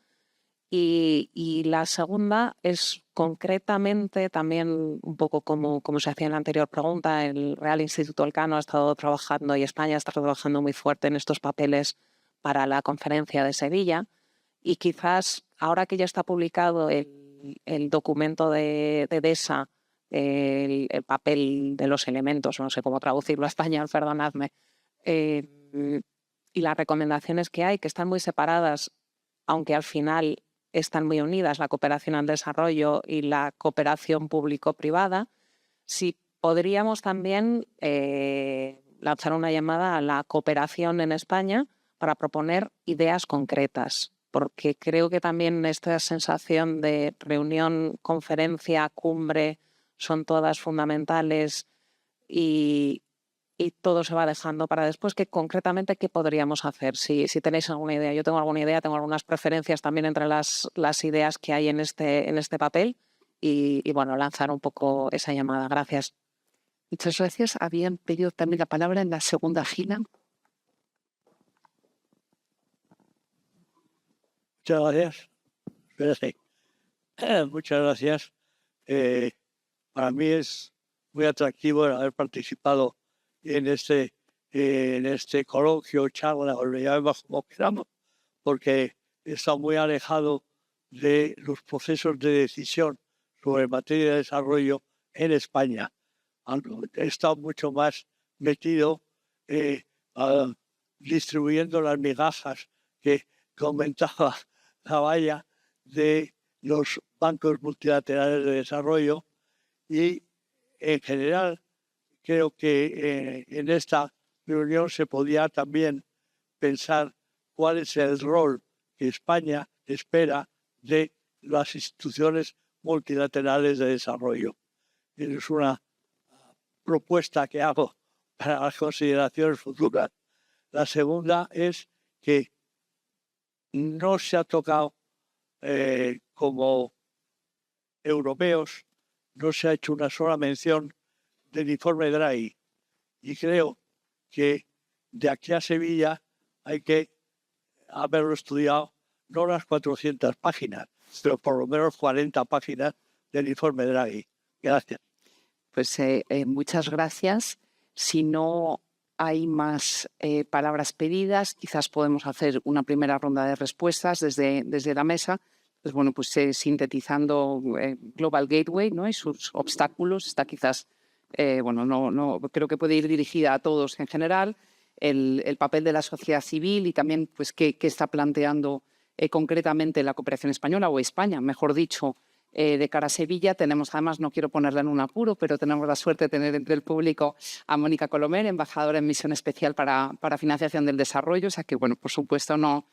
Y la segunda es concretamente también un poco como se hacía en la anterior pregunta. El Real Instituto Elcano ha estado trabajando y España está trabajando muy fuerte en estos papeles para la conferencia de Sevilla, y quizás ahora que ya está publicado el documento de DESA, el papel de los elementos, no sé cómo traducirlo a español, perdonadme, y las recomendaciones que hay, que están muy separadas, aunque al final están muy unidas, la cooperación al desarrollo y la cooperación público-privada, si podríamos también lanzar una llamada a la cooperación en España para proponer ideas concretas, porque creo que también esta sensación de reunión, conferencia, cumbre, son todas fundamentales y todo se va dejando para después. Que concretamente, ¿qué podríamos hacer? Si tenéis alguna idea. Yo tengo alguna idea, tengo algunas preferencias también entre las ideas que hay en este papel y bueno, lanzar un poco esa llamada. Gracias. Muchas gracias. Habían pedido también la palabra en la segunda fila. Muchas gracias. Espérate. Muchas gracias. Para mí es muy atractivo el haber participado en este coloquio, charla, o le llamemos como queramos, porque está muy alejado de los procesos de decisión sobre materia de desarrollo en España. He estado mucho más metido distribuyendo las migajas que comentaba la valla de los bancos multilaterales de desarrollo, y en general creo que en esta reunión se podía también pensar cuál es el rol que España espera de las instituciones multilaterales de desarrollo. Es una propuesta que hago para las consideraciones futuras. La segunda es que no se ha tocado como europeos, no se ha hecho una sola mención del informe Draghi, y creo que de aquí a Sevilla hay que haberlo estudiado, no las 400 páginas, pero por lo menos 40 páginas del informe Draghi. Gracias. Pues muchas gracias. Si no hay más palabras pedidas, quizás podemos hacer una primera ronda de respuestas desde la mesa. Pues bueno, pues sintetizando Global Gateway, ¿no?, y sus obstáculos, está quizás, no creo que puede ir dirigida a todos en general, el papel de la sociedad civil y también pues qué está planteando concretamente la cooperación española, o España, mejor dicho, de cara a Sevilla. Tenemos además, no quiero ponerla en un apuro, pero tenemos la suerte de tener entre el público a Mónica Colomer, embajadora en misión especial para financiación del desarrollo. O sea que, bueno, por supuesto, no.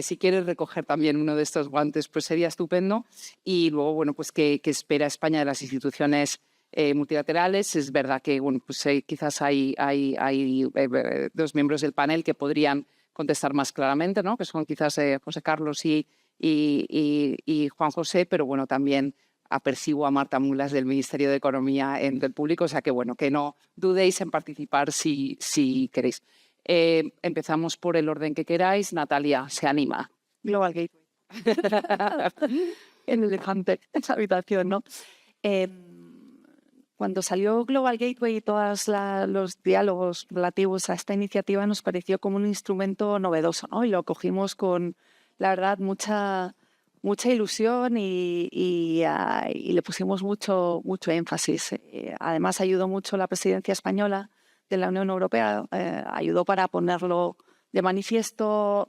Si quieres recoger también uno de estos guantes, pues sería estupendo. Y luego, bueno, pues qué espera España de las instituciones multilaterales. Es verdad que bueno, pues, quizás hay dos miembros del panel que podrían contestar más claramente, ¿no? Que son quizás José Carlos y Juan José, pero bueno, también apercibo a Marta Mulas del Ministerio de Economía del público, o sea que bueno, que no dudéis en participar si queréis. Empezamos por el orden que queráis. Natalia, se anima. Global Gateway. El elefante en esa habitación, ¿no? Cuando salió Global Gateway y todos los diálogos relativos a esta iniciativa nos pareció como un instrumento novedoso, ¿no? Y lo cogimos con, la verdad, mucha ilusión y le pusimos mucho énfasis. Además, ayudó mucho la presidencia española de la Unión Europea, ayudó para ponerlo de manifiesto,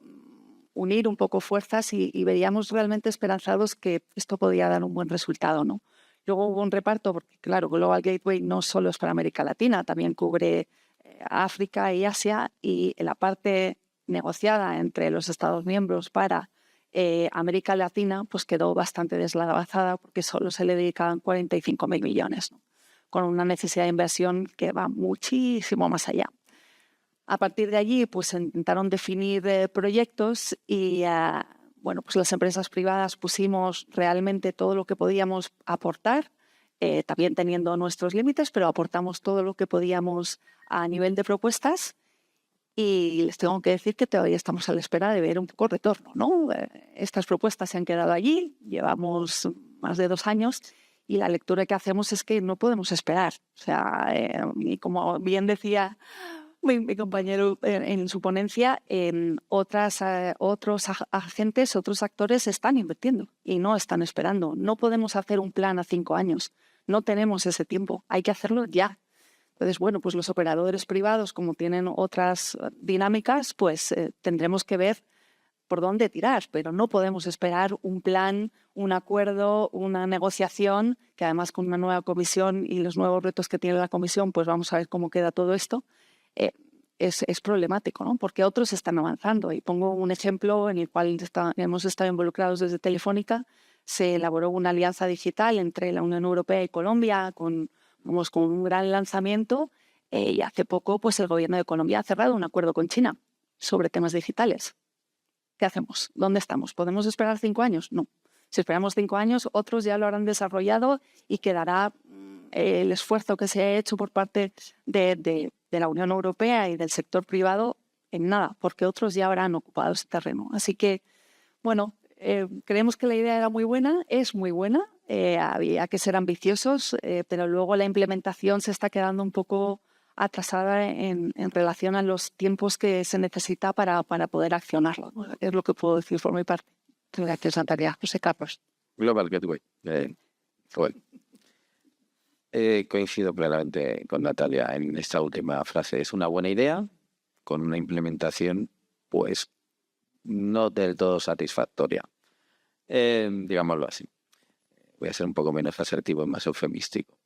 unir un poco fuerzas y veíamos realmente esperanzados que esto podía dar un buen resultado, ¿no? Luego hubo un reparto, porque claro, Global Gateway no solo es para América Latina, también cubre África y Asia, y la parte negociada entre los Estados miembros para América Latina pues quedó bastante deslavazada porque solo se le dedicaban 45.000 millones, ¿no? Con una necesidad de inversión que va muchísimo más allá. A partir de allí pues intentaron definir proyectos y bueno, pues las empresas privadas pusimos realmente todo lo que podíamos aportar, también teniendo nuestros límites, pero aportamos todo lo que podíamos a nivel de propuestas. Y les tengo que decir que todavía estamos a la espera de ver un poco retorno, ¿no? Estas propuestas se han quedado allí, llevamos más de 2 años y la lectura que hacemos es que no podemos esperar. O sea, y como bien decía mi compañero en su ponencia, otros agentes, otros actores están invirtiendo y no están esperando. No podemos hacer un plan a 5 años, no tenemos ese tiempo, hay que hacerlo ya. Entonces, bueno, pues los operadores privados, como tienen otras dinámicas, pues tendremos que ver por dónde tirar, pero no podemos esperar un plan, un acuerdo, una negociación, que además con una nueva comisión y los nuevos retos que tiene la comisión, pues vamos a ver cómo queda todo esto. Es problemático, ¿no? Porque otros están avanzando. Y pongo un ejemplo en el cual hemos estado involucrados desde Telefónica. Se elaboró una alianza digital entre la Unión Europea y Colombia con un gran lanzamiento y hace poco pues el gobierno de Colombia ha cerrado un acuerdo con China sobre temas digitales. ¿Qué hacemos? ¿Dónde estamos? ¿Podemos esperar 5 años? No. Si esperamos 5 años, otros ya lo habrán desarrollado y quedará el esfuerzo que se ha hecho por parte de la Unión Europea y del sector privado en nada, porque otros ya habrán ocupado ese terreno. Así que, bueno, creemos que la idea era muy buena, es muy buena. Había que ser ambiciosos, pero luego la implementación se está quedando un poco atrasada en relación a los tiempos que se necesita para poder accionarlo. Es lo que puedo decir por mi parte. Gracias, Natalia. José Carlos. Global Gateway. Bueno. Coincido plenamente con Natalia en esta última frase. Es una buena idea con una implementación, pues, no del todo satisfactoria. Digámoslo así. Voy a ser un poco menos asertivo y más eufemístico.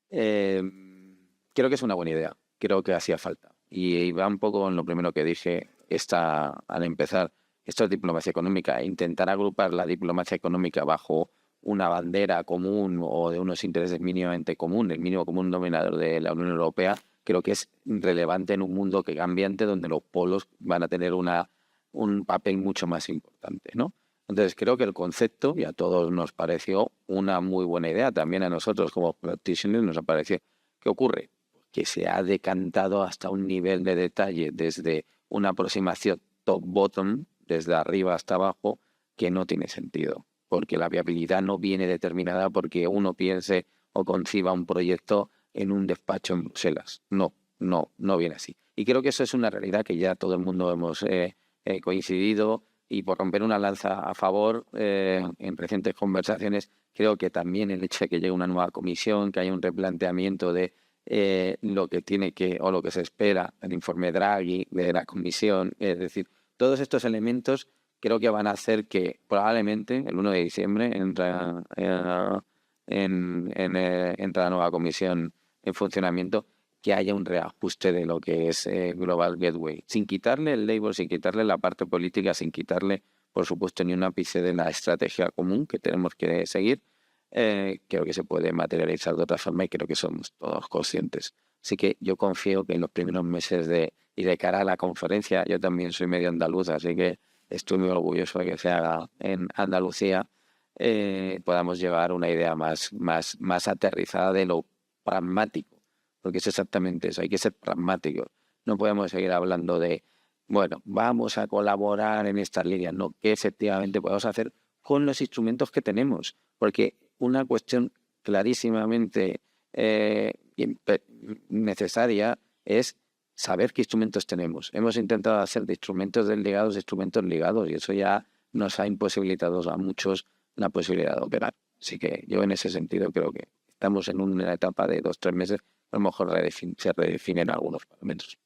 Creo que es una buena idea. Creo que hacía falta. Y va un poco en lo primero que dije al empezar. Esto es diplomacia económica. Intentar agrupar la diplomacia económica bajo una bandera común o de unos intereses mínimamente común, el mínimo común denominador de la Unión Europea, creo que es relevante en un mundo que cambiante donde los polos van a tener un papel mucho más importante, ¿no? Entonces creo que el concepto, y a todos nos pareció una muy buena idea, también a nosotros como practitioners nos ha parecido. ¿Qué ocurre? Que se ha decantado hasta un nivel de detalle desde una aproximación top-bottom, desde arriba hasta abajo, que no tiene sentido, porque la viabilidad no viene determinada porque uno piense o conciba un proyecto en un despacho en Bruselas. No viene así. Y creo que eso es una realidad que ya todo el mundo hemos coincidido, y por romper una lanza a favor, en recientes conversaciones, creo que también el hecho de que llegue una nueva comisión, que haya un replanteamiento de lo que tiene que, o lo que se espera, el informe Draghi de la comisión, es decir, todos estos elementos creo que van a hacer que probablemente el 1 de diciembre entra la nueva comisión en funcionamiento, que haya un reajuste de lo que es Global Gateway, sin quitarle el label, sin quitarle la parte política, sin quitarle, por supuesto, ni un ápice de la estrategia común que tenemos que seguir, creo que se puede materializar de otra forma y creo que somos todos conscientes. Así que yo confío que en los primeros meses y de cara a la conferencia, yo también soy medio andaluz, así que estoy muy orgulloso de que se haga en Andalucía, podamos llevar una idea más aterrizada de lo pragmático, porque es exactamente eso, hay que ser pragmáticos. No podemos seguir hablando de, bueno, vamos a colaborar en estas líneas, no, que efectivamente podemos hacer con los instrumentos que tenemos, porque una cuestión clarísimamente necesaria es saber qué instrumentos tenemos. Hemos intentado hacer de instrumentos desligados instrumentos ligados y eso ya nos ha imposibilitado a muchos la posibilidad de operar. Así que yo en ese sentido creo que estamos en una etapa de 2 o 3 meses, a lo mejor se redefinen algunos parámetros.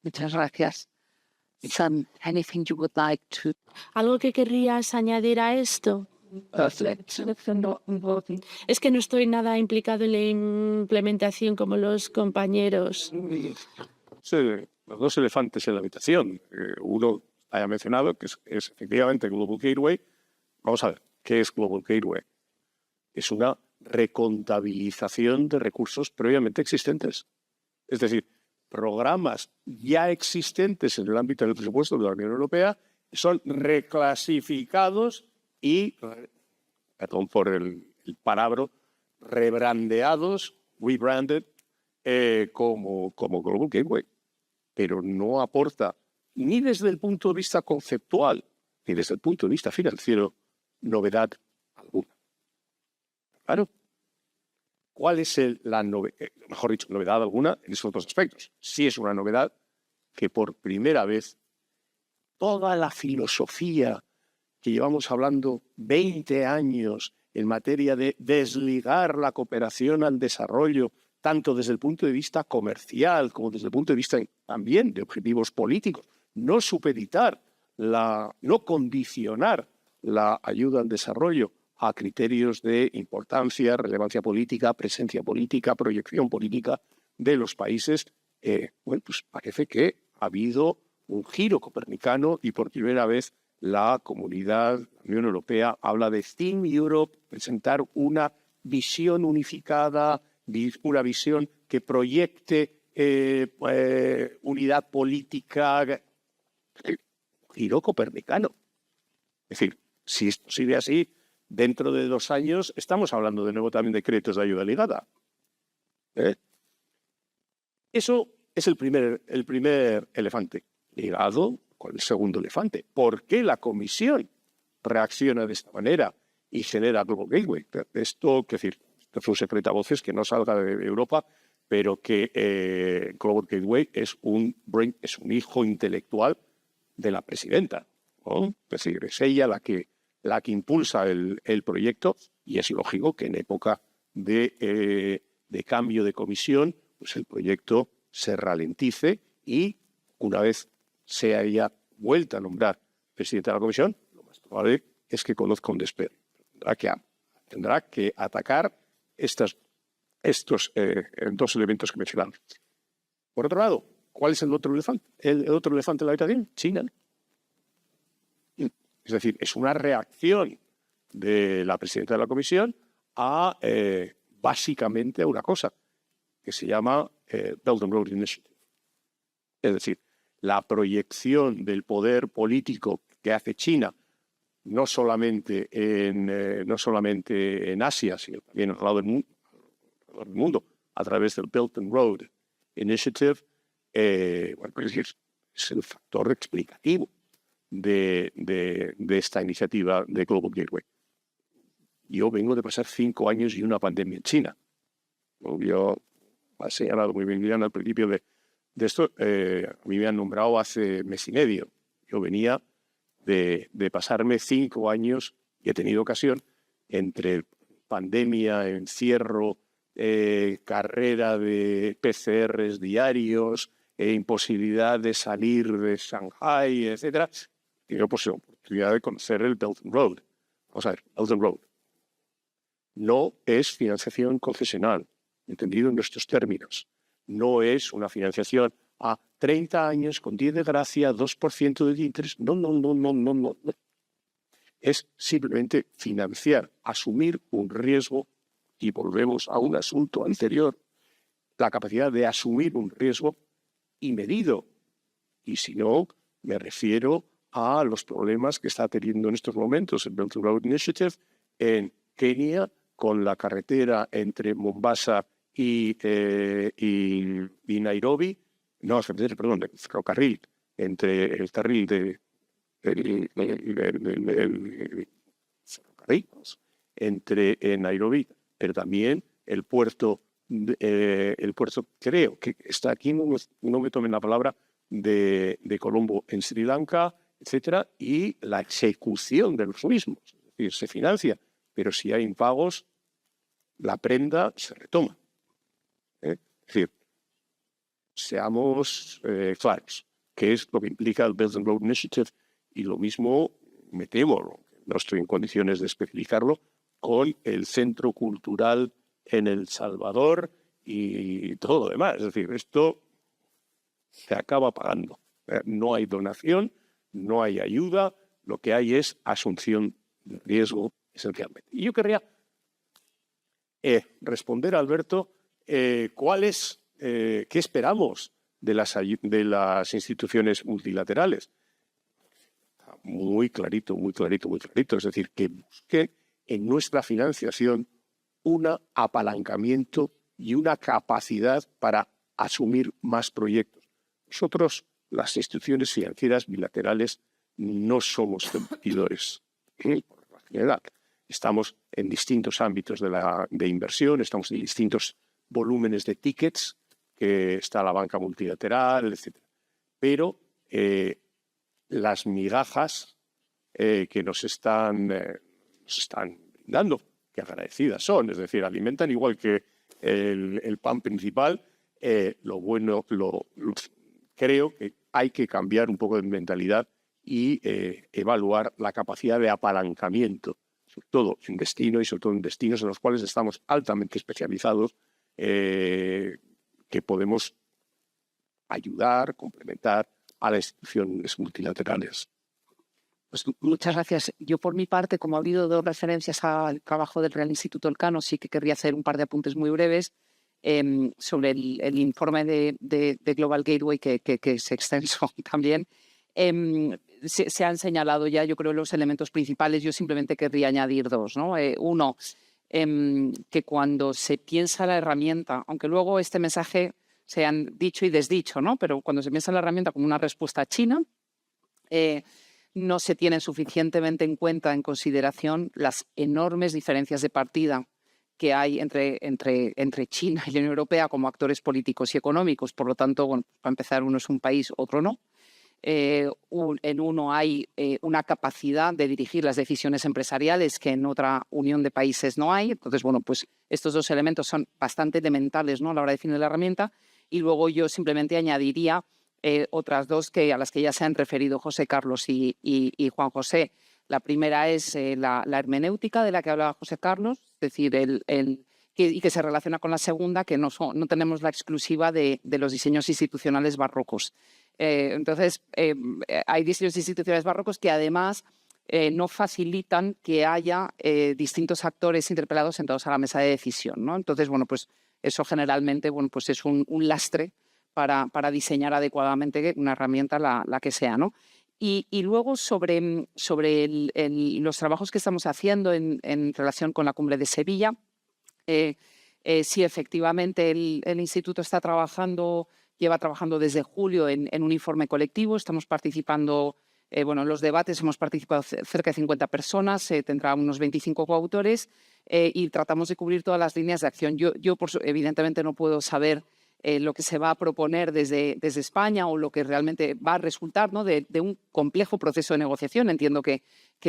Muchas gracias. Sam, anything you would like to... ¿Algo que querrías añadir a esto? Es que no estoy nada implicado en la implementación como los compañeros. Sí, los dos elefantes en la habitación. Uno haya mencionado que es efectivamente Global Gateway. Vamos a ver, ¿qué es Global Gateway? Es una recontabilización de recursos previamente existentes. Es decir, programas ya existentes en el ámbito del presupuesto de la Unión Europea son reclasificados y, perdón por el palabra, rebrandeados, rebranded, como Global Gateway. Pero no aporta ni desde el punto de vista conceptual ni desde el punto de vista financiero novedad alguna. Claro. ¿Cuál es mejor dicho, novedad alguna en esos dos aspectos? Sí es una novedad que por primera vez toda la filosofía que llevamos hablando 20 años en materia de desligar la cooperación al desarrollo, tanto desde el punto de vista comercial como desde el punto de vista también de objetivos políticos, no supeditar, no condicionar la ayuda al desarrollo a criterios de importancia, relevancia política, presencia política, proyección política de los países, pues parece que ha habido un giro copernicano y por primera vez la comunidad, la Unión Europea, habla de Team Europe, presentar una visión unificada, una visión que proyecte unidad política, giro copernicano. Es decir, si esto sigue así, dentro de 2 años estamos hablando de nuevo también de créditos de ayuda ligada. Eso es el primer elefante. Ligado con el segundo elefante. ¿Por qué la Comisión reacciona de esta manera y genera Global Gateway? Esto, es decir, esto fue un secreto a voces que no salga de Europa, pero que Global Gateway es un hijo intelectual de la presidenta, ¿no? Es decir, es ella la que impulsa el proyecto y es lógico que en época de cambio de comisión pues el proyecto se ralentice y una vez sea ella vuelta a nombrar presidenta de la comisión, lo más probable es que conozca un despegue. Tendrá que atacar estos 2 elementos que mencionamos. Por otro lado, ¿cuál es el otro elefante? El otro elefante en la habitación, China. Es decir, es una reacción de la presidenta de la comisión a básicamente a una cosa que se llama Belt and Road Initiative. Es decir, la proyección del poder político que hace China, no solamente en Asia, sino también al lado del mundo, a través del Belt and Road Initiative, es el factor explicativo de esta iniciativa de Global Gateway. Yo vengo de pasar 5 años y una pandemia en China. Yo he señalado muy bien al principio de esto, a mí me han nombrado hace mes y medio. Yo venía de pasarme 5 años y he tenido ocasión entre pandemia, encierro, carrera de PCRs diarios, imposibilidad de salir de Shanghai, etc. He tenido oportunidad de conocer el Belt and Road. Vamos a ver, Belt and Road no es financiación concesional, entendido en nuestros términos. No es una financiación a 30 años con 10 de gracia, 2% de interés. No. es simplemente financiar, asumir un riesgo, y volvemos a un asunto anterior, la capacidad de asumir un riesgo y medido. Y si no, me refiero a los problemas que está teniendo en estos momentos el Belt and Road Initiative en Kenia, con la carretera entre Mombasa y Nairobi, no, perdón, el ferrocarril, entre el carril ferrocarriles entre Nairobi, pero también el puerto, creo que está aquí, no me tomen la palabra, de Colombo en Sri Lanka, etcétera, y la ejecución de los mismos. Es decir, se financia, pero si hay impagos, la prenda se retoma. Es decir, seamos claros, qué es lo que implica el Belt and Road Initiative, y lo mismo me temo, no estoy en condiciones de especificarlo, con el Centro Cultural en El Salvador y todo lo demás. Es decir, esto se acaba pagando. No hay donación, no hay ayuda, lo que hay es asunción de riesgo esencialmente. Y yo querría responder a Alberto qué esperamos de las instituciones multilaterales. Muy clarito, muy clarito, muy clarito. Es decir, que busquen en nuestra financiación un apalancamiento y una capacidad para asumir más proyectos. Nosotros, las instituciones financieras bilaterales, no somos competidores. Por la general, estamos en distintos ámbitos de inversión, estamos en distintos volúmenes de tickets, que está la banca multilateral, etc. Pero las migajas que nos están brindando, que agradecidas son, es decir, alimentan igual que el pan principal. Creo que hay que cambiar un poco de mentalidad y evaluar la capacidad de apalancamiento, sobre todo en destino y sobre todo en destinos en los cuales estamos altamente especializados, que podemos ayudar, complementar a las instituciones multilaterales. Pues muchas gracias. Yo, por mi parte, como ha habido dos referencias al trabajo del Real Instituto Elcano, sí que querría hacer un par de apuntes muy breves sobre el informe de Global Gateway, que es extenso también. Se han señalado ya, yo creo, los elementos principales. Yo simplemente querría añadir dos, ¿no? Uno, que cuando se piensa la herramienta, aunque luego este mensaje se han dicho y desdicho, ¿no? Pero cuando se piensa la herramienta como una respuesta a China, no se tienen suficientemente en cuenta, en consideración, las enormes diferencias de partida que hay entre China y la Unión Europea como actores políticos y económicos. Por lo tanto, bueno, para empezar, uno es un país, otro no. En uno hay una capacidad de dirigir las decisiones empresariales que en otra unión de países no hay. Entonces, bueno, pues estos dos elementos son bastante elementales, ¿no?, a la hora de definir la herramienta. Y luego yo simplemente añadiría otras dos a las que ya se han referido José Carlos y Juan José. La primera es la hermenéutica de la que hablaba José Carlos, es decir, y que se relaciona con la segunda, que no tenemos la exclusiva de los diseños institucionales barrocos. Entonces, hay diseños institucionales barrocos que además no facilitan que haya distintos actores interpelados sentados a la mesa de decisión, ¿no? Entonces, bueno, pues eso generalmente, bueno, pues es un lastre para diseñar adecuadamente una herramienta, la que sea, ¿no? Y luego sobre los trabajos que estamos haciendo en relación con la cumbre de Sevilla, sí, efectivamente el Instituto lleva trabajando desde julio en un informe colectivo. Estamos participando, en los debates hemos participado cerca de 50 personas, tendrá unos 25 coautores, y tratamos de cubrir todas las líneas de acción. Yo evidentemente no puedo saber lo que se va a proponer desde España o lo que realmente va a resultar, ¿no?, de un complejo proceso de negociación. Entiendo que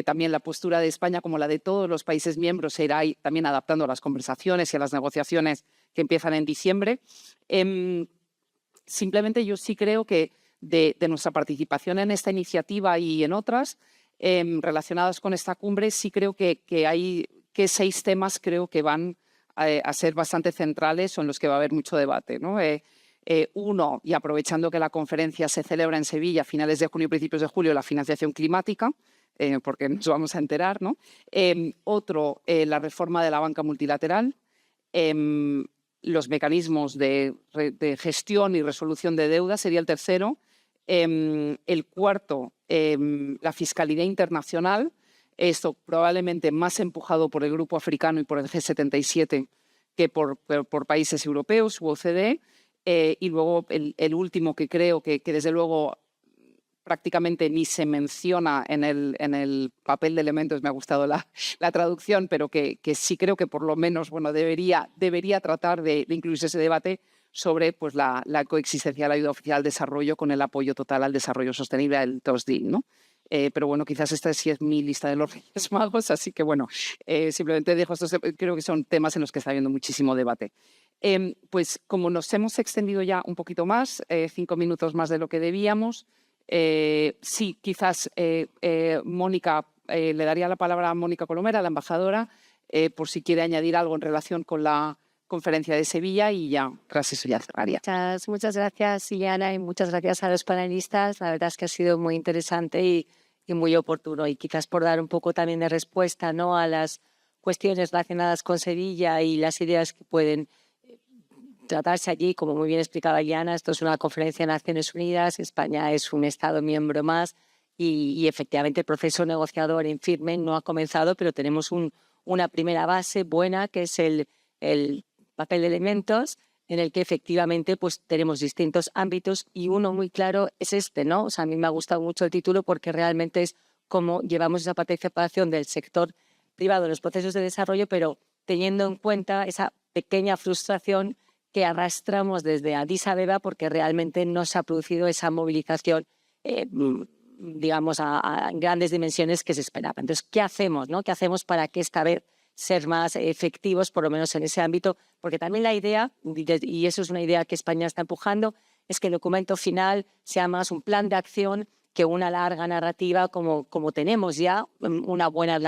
también la postura de España, como la de todos los países miembros, se irá también adaptando a las conversaciones y a las negociaciones que empiezan en diciembre. Simplemente yo sí creo que de nuestra participación en esta iniciativa y en otras relacionadas con esta cumbre, sí creo que hay 6 temas creo que van a ser bastante centrales o en los que va a haber mucho debate, ¿no? Uno, y aprovechando que la conferencia se celebra en Sevilla a finales de junio y principios de julio, la financiación climática. porque nos vamos a enterar, ¿no? Otro, la reforma de la banca multilateral, los mecanismos de gestión y resolución de deuda sería el tercero. El cuarto, la fiscalidad internacional, esto probablemente más empujado por el Grupo Africano y por el G77 que por países europeos u OCDE. Y luego el último que creo que desde luego prácticamente ni se menciona en el papel de elementos, me ha gustado la traducción, pero que sí creo que por lo menos debería tratar de incluirse ese debate sobre pues, la coexistencia de la ayuda oficial al desarrollo con el apoyo total al desarrollo sostenible, el TOSDI, ¿no? Pero bueno, quizás esta sí es mi lista de los Reyes Magos, así que bueno, simplemente dejo estos, creo que son temas en los que está habiendo muchísimo debate. Pues como nos hemos extendido ya un poquito más, 5 minutos más de lo que debíamos, sí, quizás Mónica, le daría la palabra a Mónica Colomera, la embajadora, por si quiere añadir algo en relación con la conferencia de Sevilla y ya, tras eso ya cerraría. Muchas gracias, Ileana, y muchas gracias a los panelistas. La verdad es que ha sido muy interesante y muy oportuno. Y quizás por dar un poco también de respuesta, ¿no?, a las cuestiones relacionadas con Sevilla y las ideas que pueden tratarse allí, como muy bien explicaba Ileana, esto es una conferencia de Naciones Unidas, España es un Estado miembro más y efectivamente el proceso negociador en firme no ha comenzado, pero tenemos una primera base buena que es el papel de elementos en el que efectivamente pues tenemos distintos ámbitos y uno muy claro es este, ¿no? O sea, a mí me ha gustado mucho el título porque realmente es cómo llevamos esa participación del sector privado en los procesos de desarrollo, pero teniendo en cuenta esa pequeña frustración que arrastramos desde Addis Abeba porque realmente no se ha producido esa movilización, digamos, a grandes dimensiones que se esperaba. Entonces, ¿qué hacemos, no? ¿Qué hacemos para que esta vez ser más efectivos, por lo menos en ese ámbito? Porque también la idea, y eso es una idea que España está empujando, es que el documento final sea más un plan de acción que una larga narrativa como tenemos ya una buena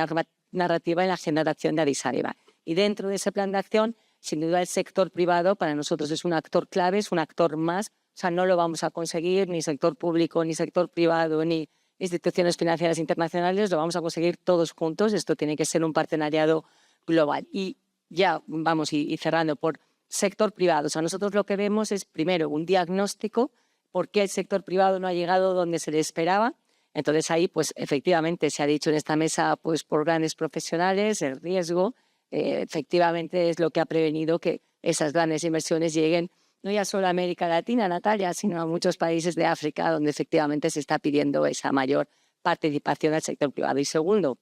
narrativa en la Agenda de Acción de Addis Abeba. Y dentro de ese plan de acción, sin duda el sector privado para nosotros es un actor clave, es un actor más. O sea, no lo vamos a conseguir ni sector público, ni sector privado, ni instituciones financieras internacionales, lo vamos a conseguir todos juntos. Esto tiene que ser un partenariado global. Y ya vamos y cerrando por sector privado. O sea, nosotros lo que vemos es primero un diagnóstico, por qué el sector privado no ha llegado donde se le esperaba. Entonces ahí, pues efectivamente se ha dicho en esta mesa, pues por grandes profesionales, el riesgo efectivamente es lo que ha prevenido que esas grandes inversiones lleguen no ya solo a América Latina, Natalia, sino a muchos países de África, donde efectivamente se está pidiendo esa mayor participación del sector privado. Y segundo,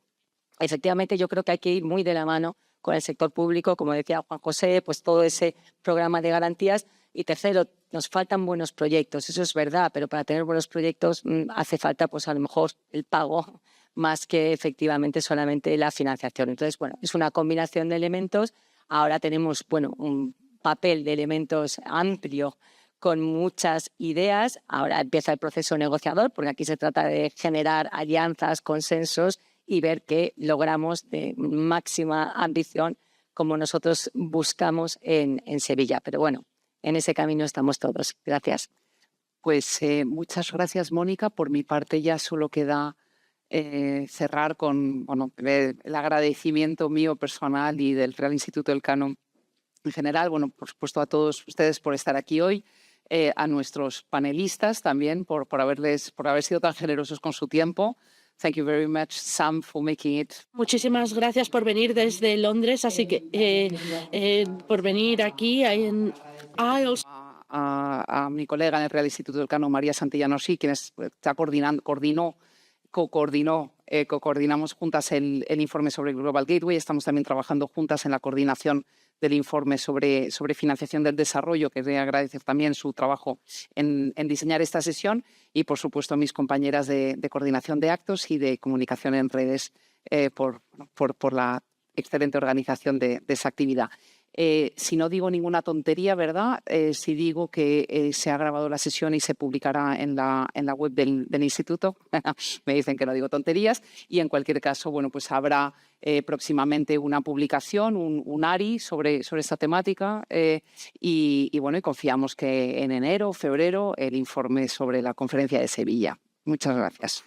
efectivamente yo creo que hay que ir muy de la mano con el sector público, como decía Juan José, pues todo ese programa de garantías. Y tercero, nos faltan buenos proyectos, eso es verdad, pero para tener buenos proyectos hace falta pues a lo mejor el pago más que efectivamente solamente la financiación. Entonces, bueno, es una combinación de elementos. Ahora tenemos, bueno, un papel de elementos amplio con muchas ideas. Ahora empieza el proceso negociador, porque aquí se trata de generar alianzas, consensos y ver que logramos de máxima ambición como nosotros buscamos en Sevilla. Pero bueno, en ese camino estamos todos. Gracias. Pues muchas gracias, Mónica. Por mi parte ya solo queda cerrar con el agradecimiento mío personal y del Real Instituto Elcano en general. Bueno, por supuesto a todos ustedes por estar aquí hoy, a nuestros panelistas también por haber sido tan generosos con su tiempo. Thank you very much, Sam, for making it. Muchísimas gracias por venir desde Londres, así que por venir aquí en IELTS. A mi colega en el Real Instituto Elcano, María Santillán-Osí, quien coordinamos juntas el informe sobre el Global Gateway. Estamos también trabajando juntas en la coordinación del informe sobre financiación del desarrollo, que quería agradecer también su trabajo en diseñar esta sesión, y por supuesto a mis compañeras de coordinación de actos y de comunicación en redes por la excelente organización de esa actividad. Si no digo ninguna tontería, ¿verdad? Si digo que se ha grabado la sesión y se publicará en la web del instituto, me dicen que no digo tonterías, y en cualquier caso, bueno, pues habrá próximamente una publicación, un ARI sobre esta temática, y bueno, y confiamos que en enero o febrero el informe sobre la conferencia de Sevilla. Muchas gracias.